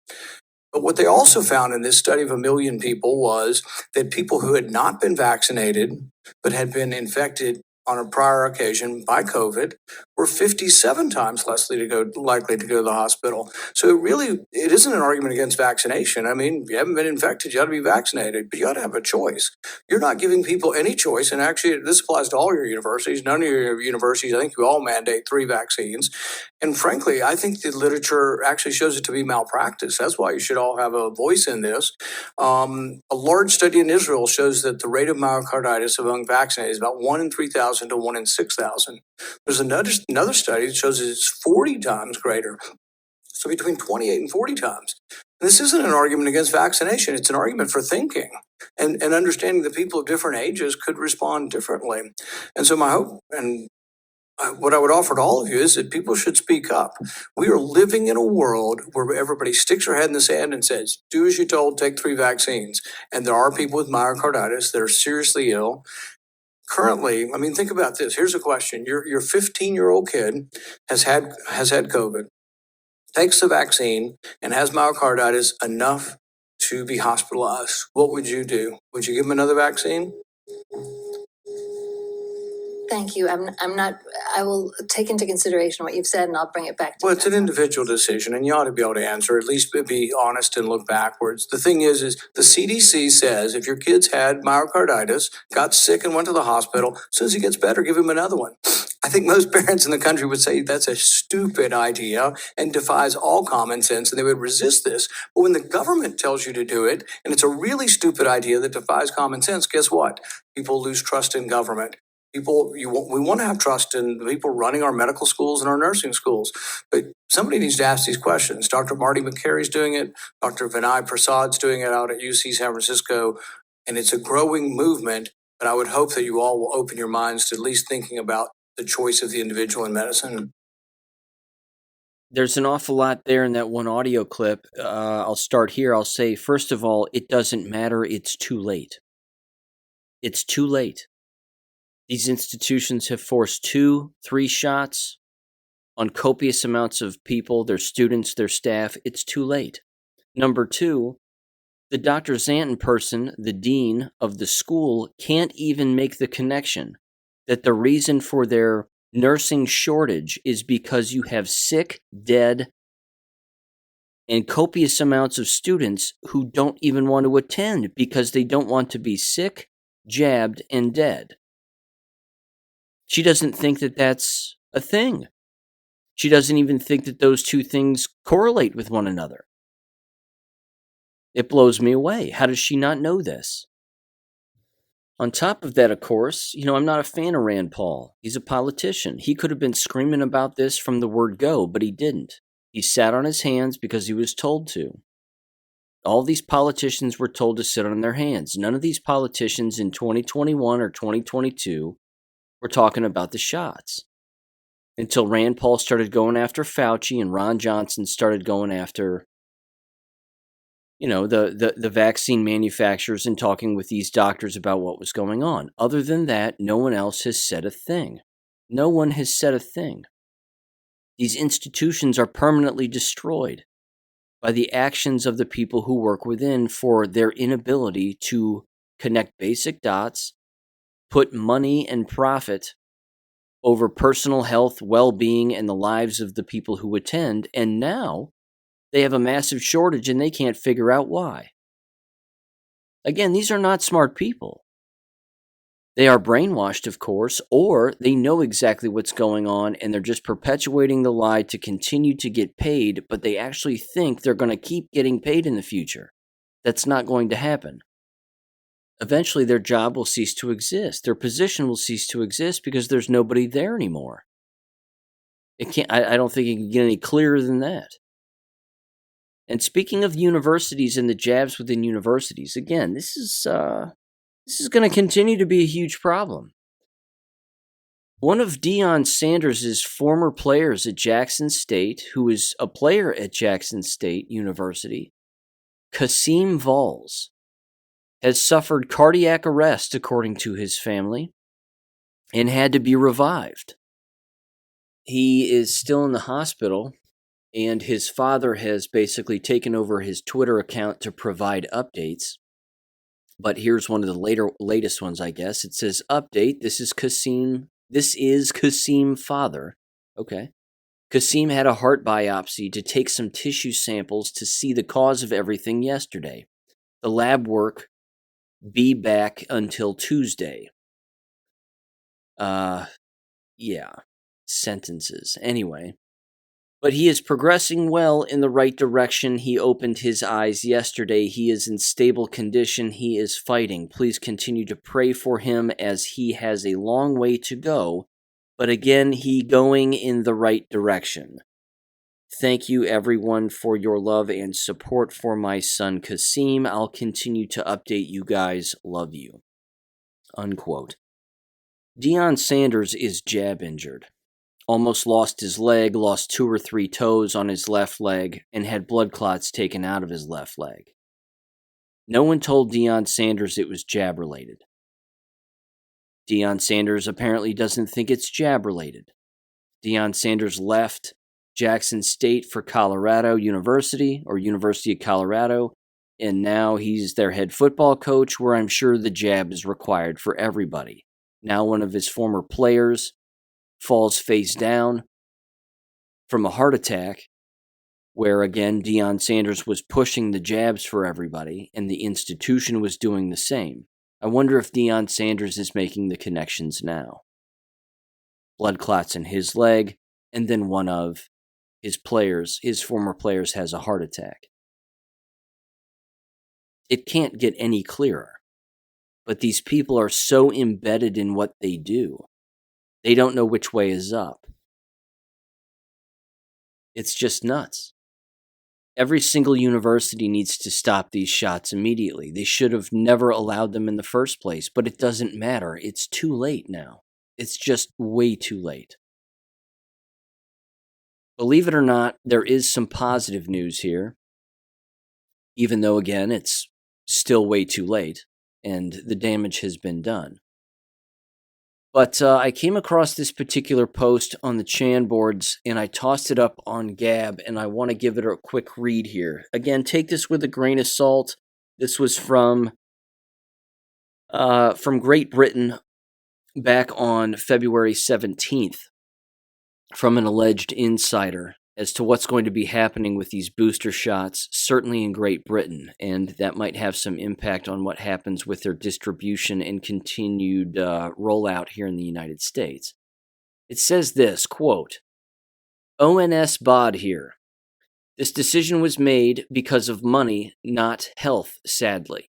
S2: But what they also found in this study of 1 million people was that people who had not been vaccinated but had been infected on a prior occasion by COVID were 57 times less likely to go to the hospital. So it isn't an argument against vaccination. I mean, if you haven't been infected, you ought to be vaccinated, but you ought to have a choice. You're not giving people any choice. And actually, this applies to all your universities. None of your universities, I think you all mandate 3 vaccines. And frankly, I think the literature actually shows it to be malpractice. That's why you should all have a voice in this. A large study in Israel shows that the rate of myocarditis among vaccinated is about 1 in 3,000 to 1 in 6,000. There's another study that shows that it's 40 times greater. So between 28 and 40 times. And this isn't an argument against vaccination. It's an argument for thinking and understanding that people of different ages could respond differently. And so my hope and what I would offer to all of you is that people should speak up. We are living in a world where everybody sticks their head in the sand and says, do as you're told, take 3 vaccines. And there are people with myocarditis that are seriously ill. Currently, I mean, think about this. Here's a question. Your 15-year-old kid has had COVID, takes the vaccine, and has myocarditis enough to be hospitalized. What would you do? Would you give him another vaccine?
S3: Thank you. I will take into consideration what you've said and I'll bring it back to you.
S2: Well, it's an individual decision and you ought to be able to answer, at least be honest and look backwards. The thing is the CDC says if your kid's had myocarditis, got sick and went to the hospital, as soon as he gets better, give him another one. I think most parents in the country would say that's a stupid idea and defies all common sense, and they would resist this. But when the government tells you to do it, and it's a really stupid idea that defies common sense, guess what? People lose trust in government. We want to have trust in the people running our medical schools and our nursing schools. But somebody needs to ask these questions. Dr. Marty McCary's doing it. Dr. Vinay Prasad's doing it out at UC San Francisco. And it's a growing movement. But I would hope that you all will open your minds to at least thinking about the choice of the individual in medicine.
S1: There's an awful lot there in that one audio clip. I'll start here. I'll say, first of all, it doesn't matter. It's too late. It's too late. These institutions have forced 2, 3 shots on copious amounts of people, their students, their staff. It's too late. Number 2, the Dr. Zanton person, the dean of the school, can't even make the connection that the reason for their nursing shortage is because you have sick, dead, and copious amounts of students who don't even want to attend because they don't want to be sick, jabbed, and dead. She doesn't think that that's a thing. She doesn't even think that those two things correlate with one another. It blows me away. How does she not know this? On top of that, of course, I'm not a fan of Rand Paul. He's a politician. He could have been screaming about this from the word go, but he didn't. He sat on his hands because he was told to. All these politicians were told to sit on their hands. None of these politicians in 2021 or 2022 were talking about the shots. Until Rand Paul started going after Fauci and Ron Johnson started going after, the vaccine manufacturers and talking with these doctors about what was going on. Other than that, no one else has said a thing. No one has said a thing. These institutions are permanently destroyed by the actions of the people who work within for their inability to connect basic dots, put money and profit over personal health, well-being, and the lives of the people who attend, and now they have a massive shortage and they can't figure out why. Again, these are not smart people. They are brainwashed, of course, or they know exactly what's going on and they're just perpetuating the lie to continue to get paid, but they actually think they're going to keep getting paid in the future. That's not going to happen. Eventually, their job will cease to exist. Their position will cease to exist because there's nobody there anymore. I don't think it can get any clearer than that. And speaking of universities and the jabs within universities, again, this is going to continue to be a huge problem. One of Deion Sanders' former players at Jackson State, who is a player at Jackson State University, Kasim Valls, has suffered cardiac arrest, according to his family, and had to be revived. He is still in the hospital, and his father has basically taken over his Twitter account to provide updates. But here's one of the latest ones, I guess. It says, update, this is Kasim father. Okay. Kasim had a heart biopsy to take some tissue samples to see the cause of everything yesterday. The lab work be back until Tuesday. Sentences. Anyway. But he is progressing well in the right direction. He opened his eyes yesterday. He is in stable condition. He is fighting. Please continue to pray for him as he has a long way to go. But again, he going in the right direction. Thank you, everyone, for your love and support for my son, Kasim. I'll continue to update you guys. Love you. Unquote. Deion Sanders is jab injured. Almost lost his leg, lost 2 or 3 toes on his left leg, and had blood clots taken out of his left leg. No one told Deion Sanders it was jab-related. Deion Sanders apparently doesn't think it's jab-related. Deion Sanders left Jackson State for Colorado University, or University of Colorado, and now he's their head football coach, where I'm sure the jab is required for everybody. Now one of his former players falls face down from a heart attack, where again Deion Sanders was pushing the jabs for everybody, and the institution was doing the same. I wonder if Deion Sanders is making the connections now. Blood clots in his leg, and then one of his former players, has a heart attack. It can't get any clearer. But these people are so embedded in what they do. They don't know which way is up. It's just nuts. Every single university needs to stop these shots immediately. They should have never allowed them in the first place, but it doesn't matter. It's too late now. It's just way too late. Believe it or not, there is some positive news here, even though, again, it's still way too late, and the damage has been done. But I came across this particular post on the Chan boards, and I tossed it up on Gab, and I want to give it a quick read here. Again, take this with a grain of salt. This was from Great Britain back on February 17th from an alleged insider as to what's going to be happening with these booster shots, certainly in Great Britain, and that might have some impact on what happens with their distribution and continued rollout here in the United States. It says this, quote, ONS bod here. This decision was made because of money, not health, sadly.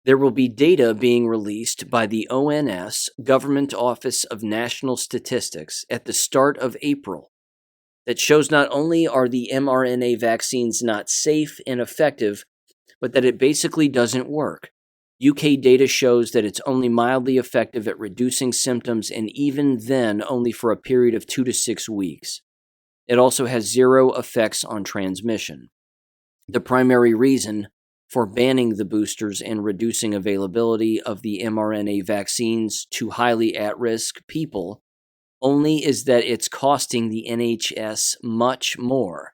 S1: There will be data being released by the ONS, Government Office of National Statistics, at the start of April that shows not only are the mRNA vaccines not safe and effective, but that it basically doesn't work. UK data shows that it's only mildly effective at reducing symptoms, and even then only for a period of 2 to 6 weeks. It also has zero effects on transmission. The primary reason for banning the boosters and reducing availability of the mRNA vaccines to highly at-risk people only is that it's costing the NHS much more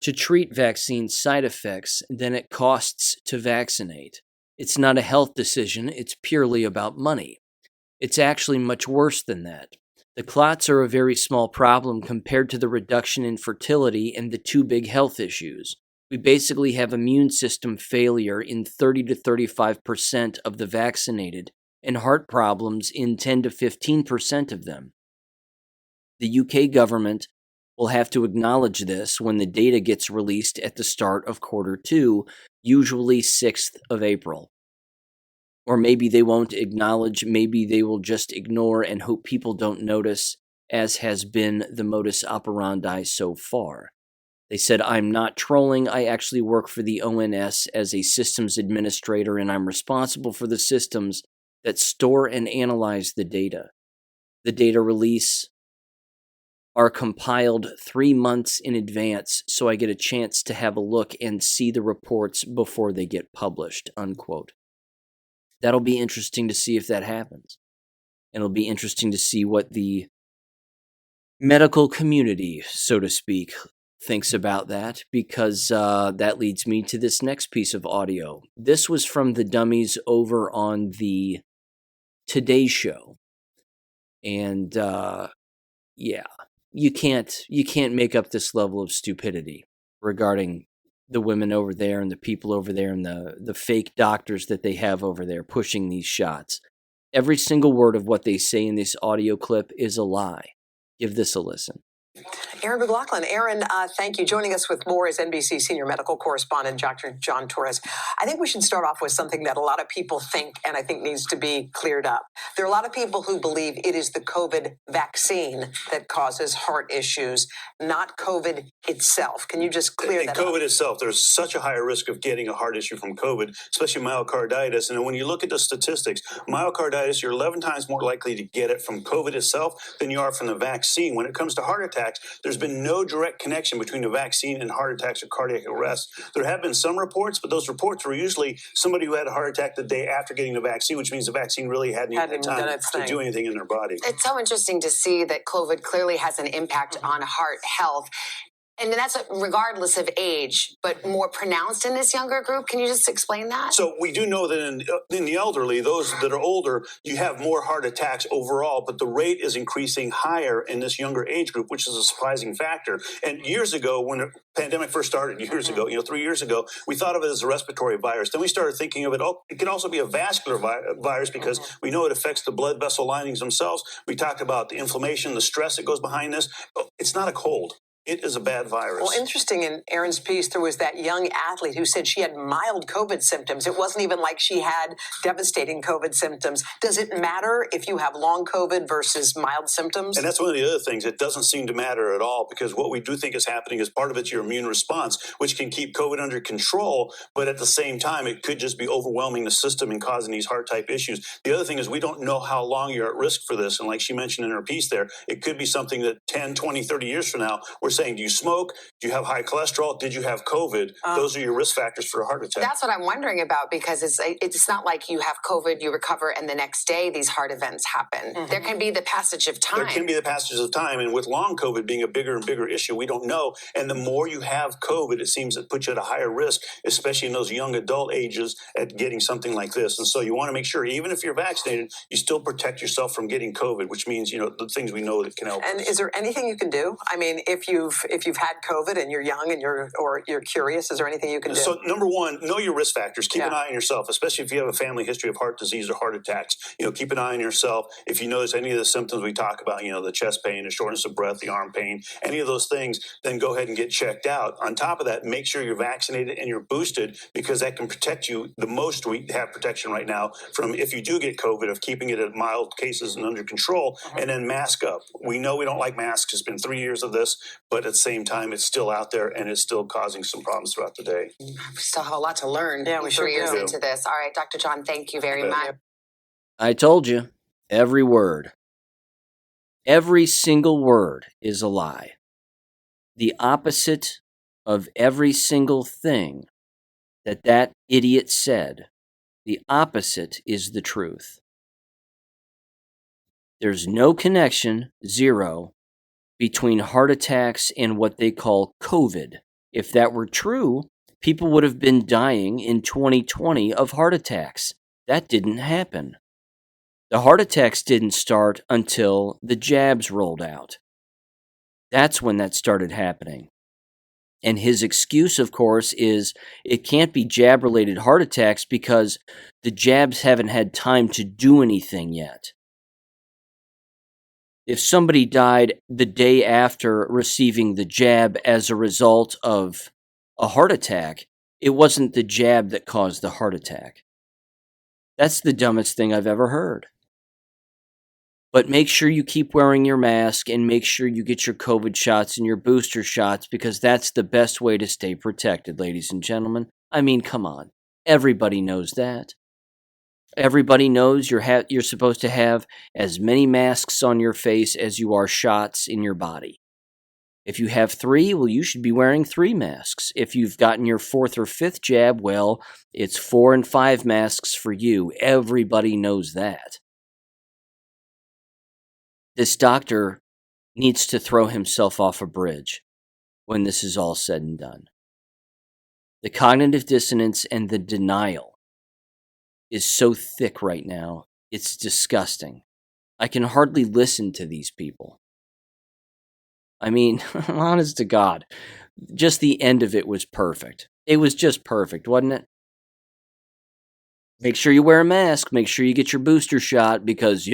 S1: to treat vaccine side effects than it costs to vaccinate. It's not a health decision, it's purely about money. It's actually much worse than that. The clots are a very small problem compared to the reduction in fertility and the two big health issues. We basically have immune system failure in 30 to 35% of the vaccinated and heart problems in 10 to 15% of them. The UK government will have to acknowledge this when the data gets released at the start of quarter 2, usually 6th of April. Or maybe they won't acknowledge, maybe they will just ignore and hope people don't notice, as has been the modus operandi so far. They said, I'm not trolling, I actually work for the ONS as a systems administrator and I'm responsible for the systems that store and analyze the data. The data release are compiled 3 months in advance, so I get a chance to have a look and see the reports before they get published, unquote. That'll be interesting to see if that happens. And it'll be interesting to see what the medical community, so to speak, thinks about that, because that leads me to this next piece of audio. This was from the dummies over on the Today Show. And yeah, you can't make up this level of stupidity regarding the women over there and the people over there and the fake doctors that they have over there pushing these shots. Every single word of what they say in this audio clip is a lie. Give this a listen.
S4: Aaron McLaughlin. Aaron, thank you. Joining us with more is NBC senior medical correspondent Dr. John Torres. I think we should start off with something that a lot of people think and I think needs to be cleared up. There are a lot of people who believe it is the COVID vaccine that causes heart issues, not COVID itself. Can you just clear that up?
S5: COVID itself, there's such a higher risk of getting a heart issue from COVID, especially myocarditis. And when you look at the statistics, myocarditis, you're 11 times more likely to get it from COVID itself than you are from the vaccine. When it comes to heart attacks, there's been no direct connection between the vaccine and heart attacks or cardiac arrest. There have been some reports, but those reports were usually somebody who had a heart attack the day after getting the vaccine, which means the vaccine really hadn't even had time to do anything in their body.
S6: It's so interesting to see that COVID clearly has an impact on heart health. And that's regardless of age, but more pronounced in this younger group. Can you just explain that?
S5: So we do know that in the elderly, those that are older, you have more heart attacks overall, but the rate is increasing higher in this younger age group, which is a surprising factor. And years ago, when the pandemic first started, ago, 3 years ago, we thought of it as a respiratory virus. Then we started thinking of it, it could also be a vascular virus because we know it affects the blood vessel linings themselves. We talked about the inflammation, the stress that goes behind this. It's not a cold. It is a bad virus.
S4: Well, interesting, in Aaron's piece, there was that young athlete who said she had mild COVID symptoms. It wasn't even like she had devastating COVID symptoms. Does it matter if you have long COVID versus mild symptoms?
S5: And that's one of the other things. It doesn't seem to matter at all because what we do think is happening is part of it's your immune response, which can keep COVID under control. But at the same time, it could just be overwhelming the system and causing these heart type issues. The other thing is we don't know how long you're at risk for this. And like she mentioned in her piece there, it could be something that 10, 20, 30 years from now, we're saying, do you smoke? Do you have high cholesterol? Did you have COVID? Those are your risk factors for a heart attack.
S6: That's what I'm wondering about because it's not like you have COVID, you recover, and the next day these heart events happen. There can be the passage of time.
S5: There can be the passage of time. And with long COVID being a bigger and bigger issue, we don't know. And the more you have COVID, it seems it puts you at a higher risk, especially in those young adult ages at getting something like this. And so you want to make sure, even if you're vaccinated, you still protect yourself from getting COVID, which means, the things we know that can help.
S4: And is there anything you can do? I mean, if you've had COVID and you're young and you're curious, is there anything you can do?
S5: So number one, know your risk factors. Keep an eye on yourself, especially if you have a family history of heart disease or heart attacks. Keep an eye on yourself. If you notice any of the symptoms we talk about, the chest pain, the shortness of breath, the arm pain, any of those things, then go ahead and get checked out. On top of that, make sure you're vaccinated and you're boosted because that can protect you the most. We have protection right now from if you do get COVID of keeping it at mild cases and under control, and then mask up. We know we don't like masks. It's been 3 years of this, but at the same time, it's still out there and it's still causing some problems throughout the day.
S6: We still have a lot to learn.
S4: Yeah, we sure
S6: 3 years
S4: do.
S6: into this. All right, Dr. John, thank you very much.
S1: I told you, every word. Every single word is a lie. The opposite of every single thing that idiot said. The opposite is the truth. There's no connection, zero, between heart attacks and what they call COVID. If that were true, people would have been dying in 2020 of heart attacks. That didn't happen. The heart attacks didn't start until the jabs rolled out. That's when that started happening. And his excuse, of course, is it can't be jab-related heart attacks because the jabs haven't had time to do anything yet. If somebody died the day after receiving the jab as a result of a heart attack, it wasn't the jab that caused the heart attack. That's the dumbest thing I've ever heard. But make sure you keep wearing your mask and make sure you get your COVID shots and your booster shots because that's the best way to stay protected, ladies and gentlemen. I mean, come on. Everybody knows that. Everybody knows you're supposed to have as many masks on your face as you are shots in your body. If you have 3, well, you should be wearing 3 masks. If you've gotten your 4th or 5th jab, well, it's 4 and 5 masks for you. Everybody knows that. This doctor needs to throw himself off a bridge when this is all said and done. The cognitive dissonance and the denial is so thick right now, it's disgusting. I can hardly listen to these people. I mean, honest to God, just the end of it was perfect. It was just perfect, wasn't it? Make sure you wear a mask, make sure you get your booster shot because,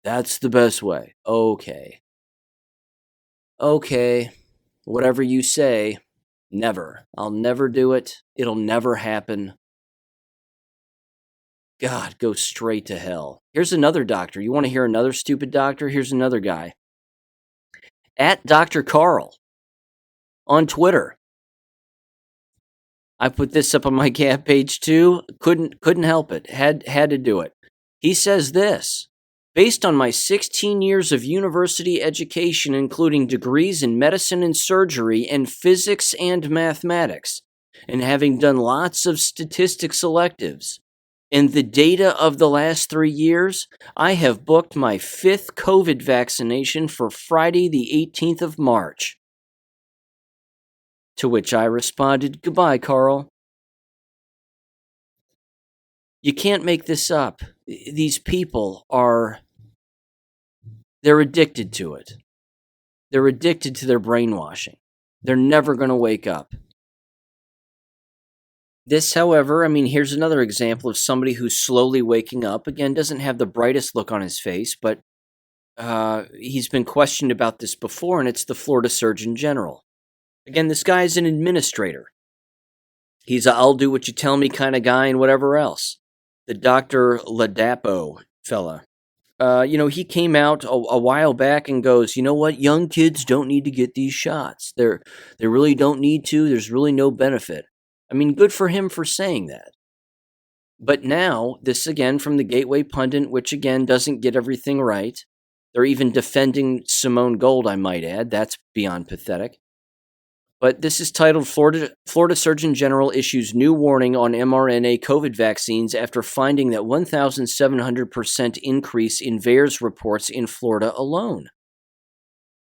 S1: that's the best way. Okay, whatever you say, never. I'll never do it. It'll never happen. God, go straight to hell. Here's another doctor. You want to hear another stupid doctor? Here's another guy. At Dr. Carl on Twitter. I put this up on my Gap page too. Couldn't help it. Had to do it. He says this. Based on my 16 years of university education, including degrees in medicine and surgery and physics and mathematics, and having done lots of statistics electives, in the data of the last 3 years, I have booked my 5th COVID vaccination for Friday the 18th of March. To which I responded, goodbye, Carl. You can't make this up. These people they're addicted to it. They're addicted to their brainwashing. They're never going to wake up. This, however, here's another example of somebody who's slowly waking up. Again, doesn't have the brightest look on his face, but he's been questioned about this before, and it's the Florida Surgeon General. Again, this guy is an administrator. He's a I'll do what you tell me kind of guy and whatever else. The Dr. Ladapo fella. He came out a while back and goes, you know what? Young kids don't need to get these shots. They really don't need to. There's really no benefit. Good for him for saying that. But now, this again from the Gateway Pundit, which again doesn't get everything right. They're even defending Simone Gold, I might add. That's beyond pathetic. But this is titled, Florida Surgeon General issues new warning on mRNA COVID vaccines after finding that 1,700% increase in VAERS reports in Florida alone.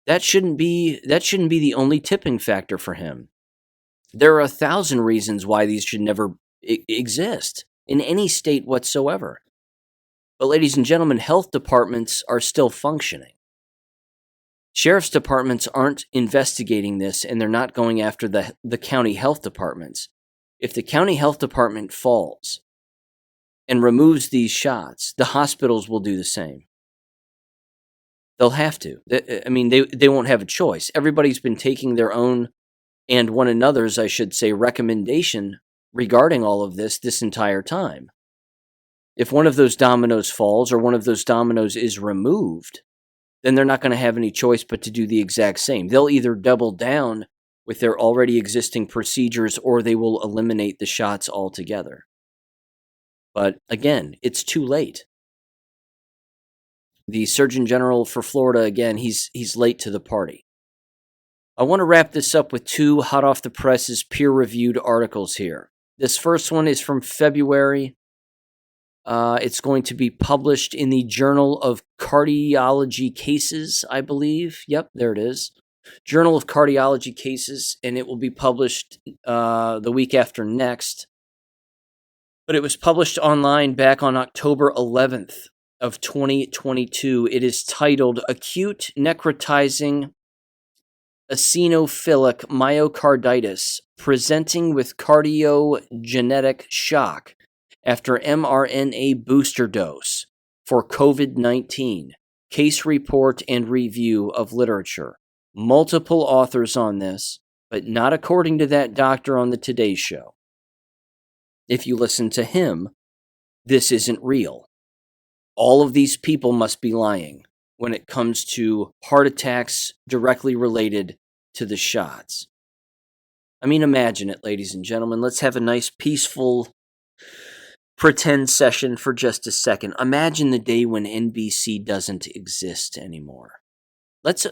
S1: That shouldn't be the only tipping factor for him. There are 1,000 reasons why these should never exist in any state whatsoever. But ladies and gentlemen, health departments are still functioning. Sheriff's departments aren't investigating this, and they're not going after the county health departments. If the county health department falls and removes these shots, the hospitals will do the same. They'll have to. They won't have a choice. Everybody's been taking their own and one another's, I should say, recommendation regarding all of this entire time. If one of those dominoes falls or one of those dominoes is removed, then they're not going to have any choice but to do the exact same. They'll either double down with their already existing procedures or they will eliminate the shots altogether. But again, it's too late. The Surgeon General for Florida, again, he's late to the party. I want to wrap this up with 2 hot off the presses peer-reviewed articles here. This first one is from February. It's going to be published in the Journal of Cardiology Cases, I believe. Yep, there it is. Journal of Cardiology Cases, and it will be published the week after next. But it was published online back on October 11th of 2022. It is titled Acute Necrotizing Eosinophilic Myocarditis Presenting with Cardiogenetic Shock After mRNA Booster Dose for COVID-19. Case Report and Review of Literature. Multiple authors on this, but not according to that doctor on the Today Show. If you listen to him, this isn't real. All of these people must be lying when it comes to heart attacks directly related to the shots. I mean, imagine it, ladies and gentlemen. Let's have a nice, peaceful pretend session for just a second. Imagine the day when NBC doesn't exist anymore. Let's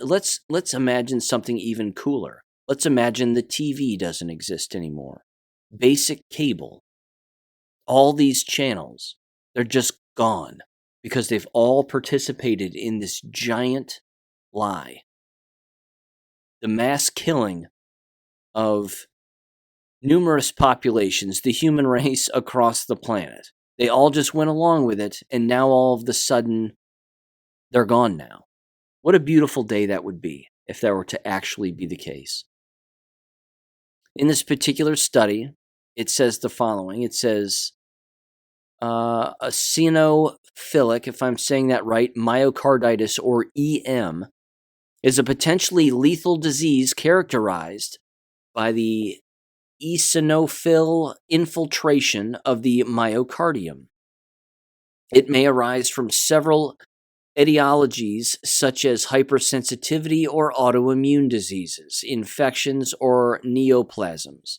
S1: imagine something even cooler. Let's imagine the TV doesn't exist anymore. Basic cable. All these channels, they're just gone because they've all participated in this giant lie. The mass killing of numerous populations, the human race across the planet. They all just went along with it, and now all of a sudden, they're gone now. What a beautiful day that would be if that were to actually be the case. In this particular study, it says the following. It says, eosinophilic, if I'm saying that right, myocarditis, or EM, is a potentially lethal disease characterized by the eosinophil infiltration of the myocardium. It may arise from several etiologies such as hypersensitivity or autoimmune diseases, infections, or neoplasms.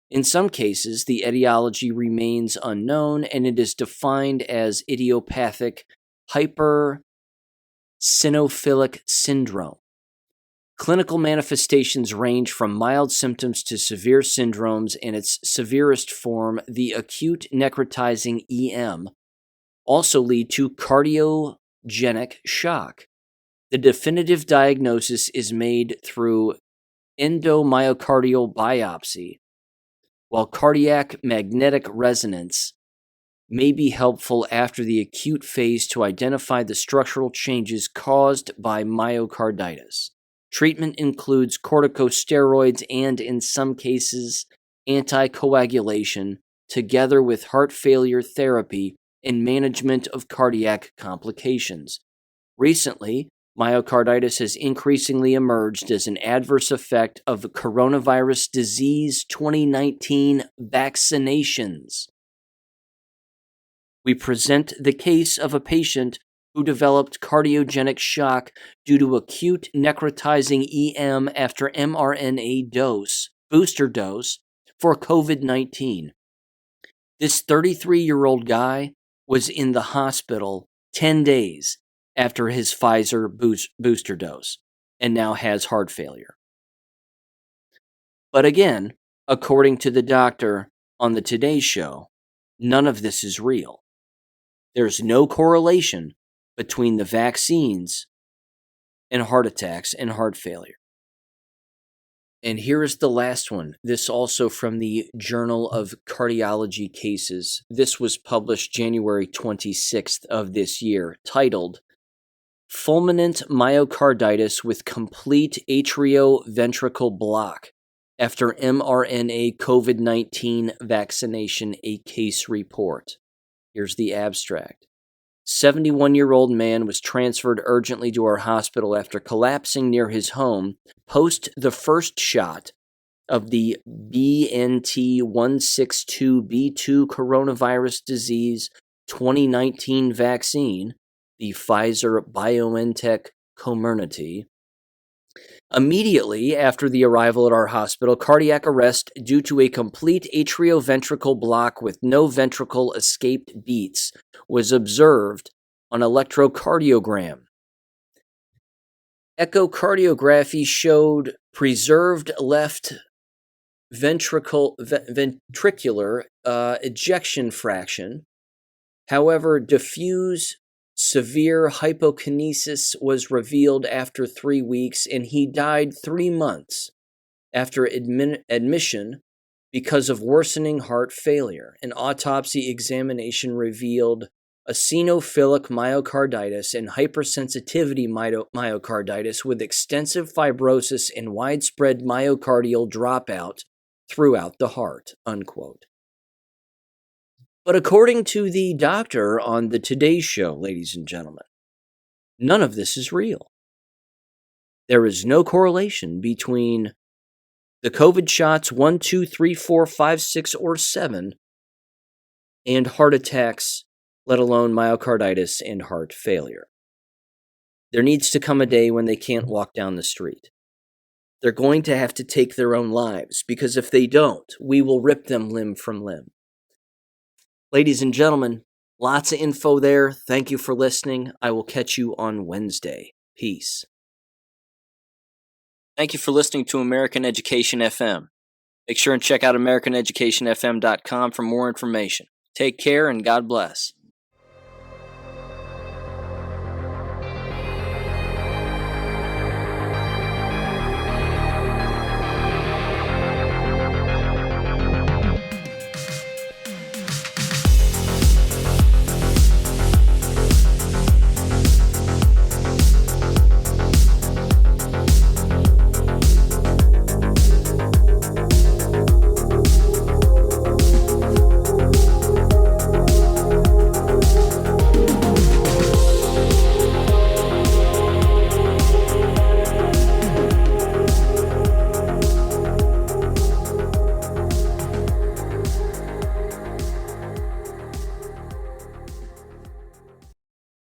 S1: In some cases, the etiology remains unknown, and it is defined as idiopathic hypersinophilic syndrome. Clinical manifestations range from mild symptoms to severe syndromes, and its severest form, the acute necrotizing EM, also lead to cardiogenic shock. The definitive diagnosis is made through endomyocardial biopsy, while cardiac magnetic resonance may be helpful after the acute phase to identify the structural changes caused by myocarditis. Treatment includes corticosteroids and, in some cases, anticoagulation, together with heart failure therapy and management of cardiac complications. Recently, myocarditis has increasingly emerged as an adverse effect of the coronavirus disease 2019 vaccinations. We present the case of a patient who developed cardiogenic shock due to acute necrotizing EM after mRNA booster dose for COVID-19. This 33-year-old guy was in the hospital 10 days after his Pfizer booster dose and now has heart failure. But again, according to the doctor on the Today Show, none of this is real. There's no correlation between the vaccines and heart attacks and heart failure. And here is the last one. This also from the Journal of Cardiology Cases. This was published January 26th of this year, titled Fulminant Myocarditis with Complete Atrioventricle Block After mRNA COVID-19 Vaccination, a Case Report. Here's the abstract. 71-year-old man was transferred urgently to our hospital after collapsing near his home post the first shot of the BNT162b2 coronavirus disease 2019 vaccine, the Pfizer-BioNTech Comirnaty. Immediately after the arrival at our hospital, cardiac arrest due to a complete atrioventricle block with no ventricle escaped beats was observed on electrocardiogram. Echocardiography showed preserved left ventricular ejection fraction. However, diffuse severe hypokinesis was revealed after 3 weeks, and he died 3 months after admission because of worsening heart failure. An autopsy examination revealed eosinophilic myocarditis and hypersensitivity myocarditis with extensive fibrosis and widespread myocardial dropout throughout the heart, unquote. But according to the doctor on the Today Show, ladies and gentlemen, none of this is real. There is no correlation between the COVID shots 1, 2, 3, 4, 5, 6, or 7 and heart attacks, let alone myocarditis and heart failure. There needs to come a day when they can't walk down the street. They're going to have to take their own lives, because if they don't, we will rip them limb from limb. Ladies and gentlemen, lots of info there. Thank you for listening. I will catch you on Wednesday. Peace. Thank you for listening to American Education FM. Make sure and check out AmericanEducationFM.com for more information. Take care and God bless.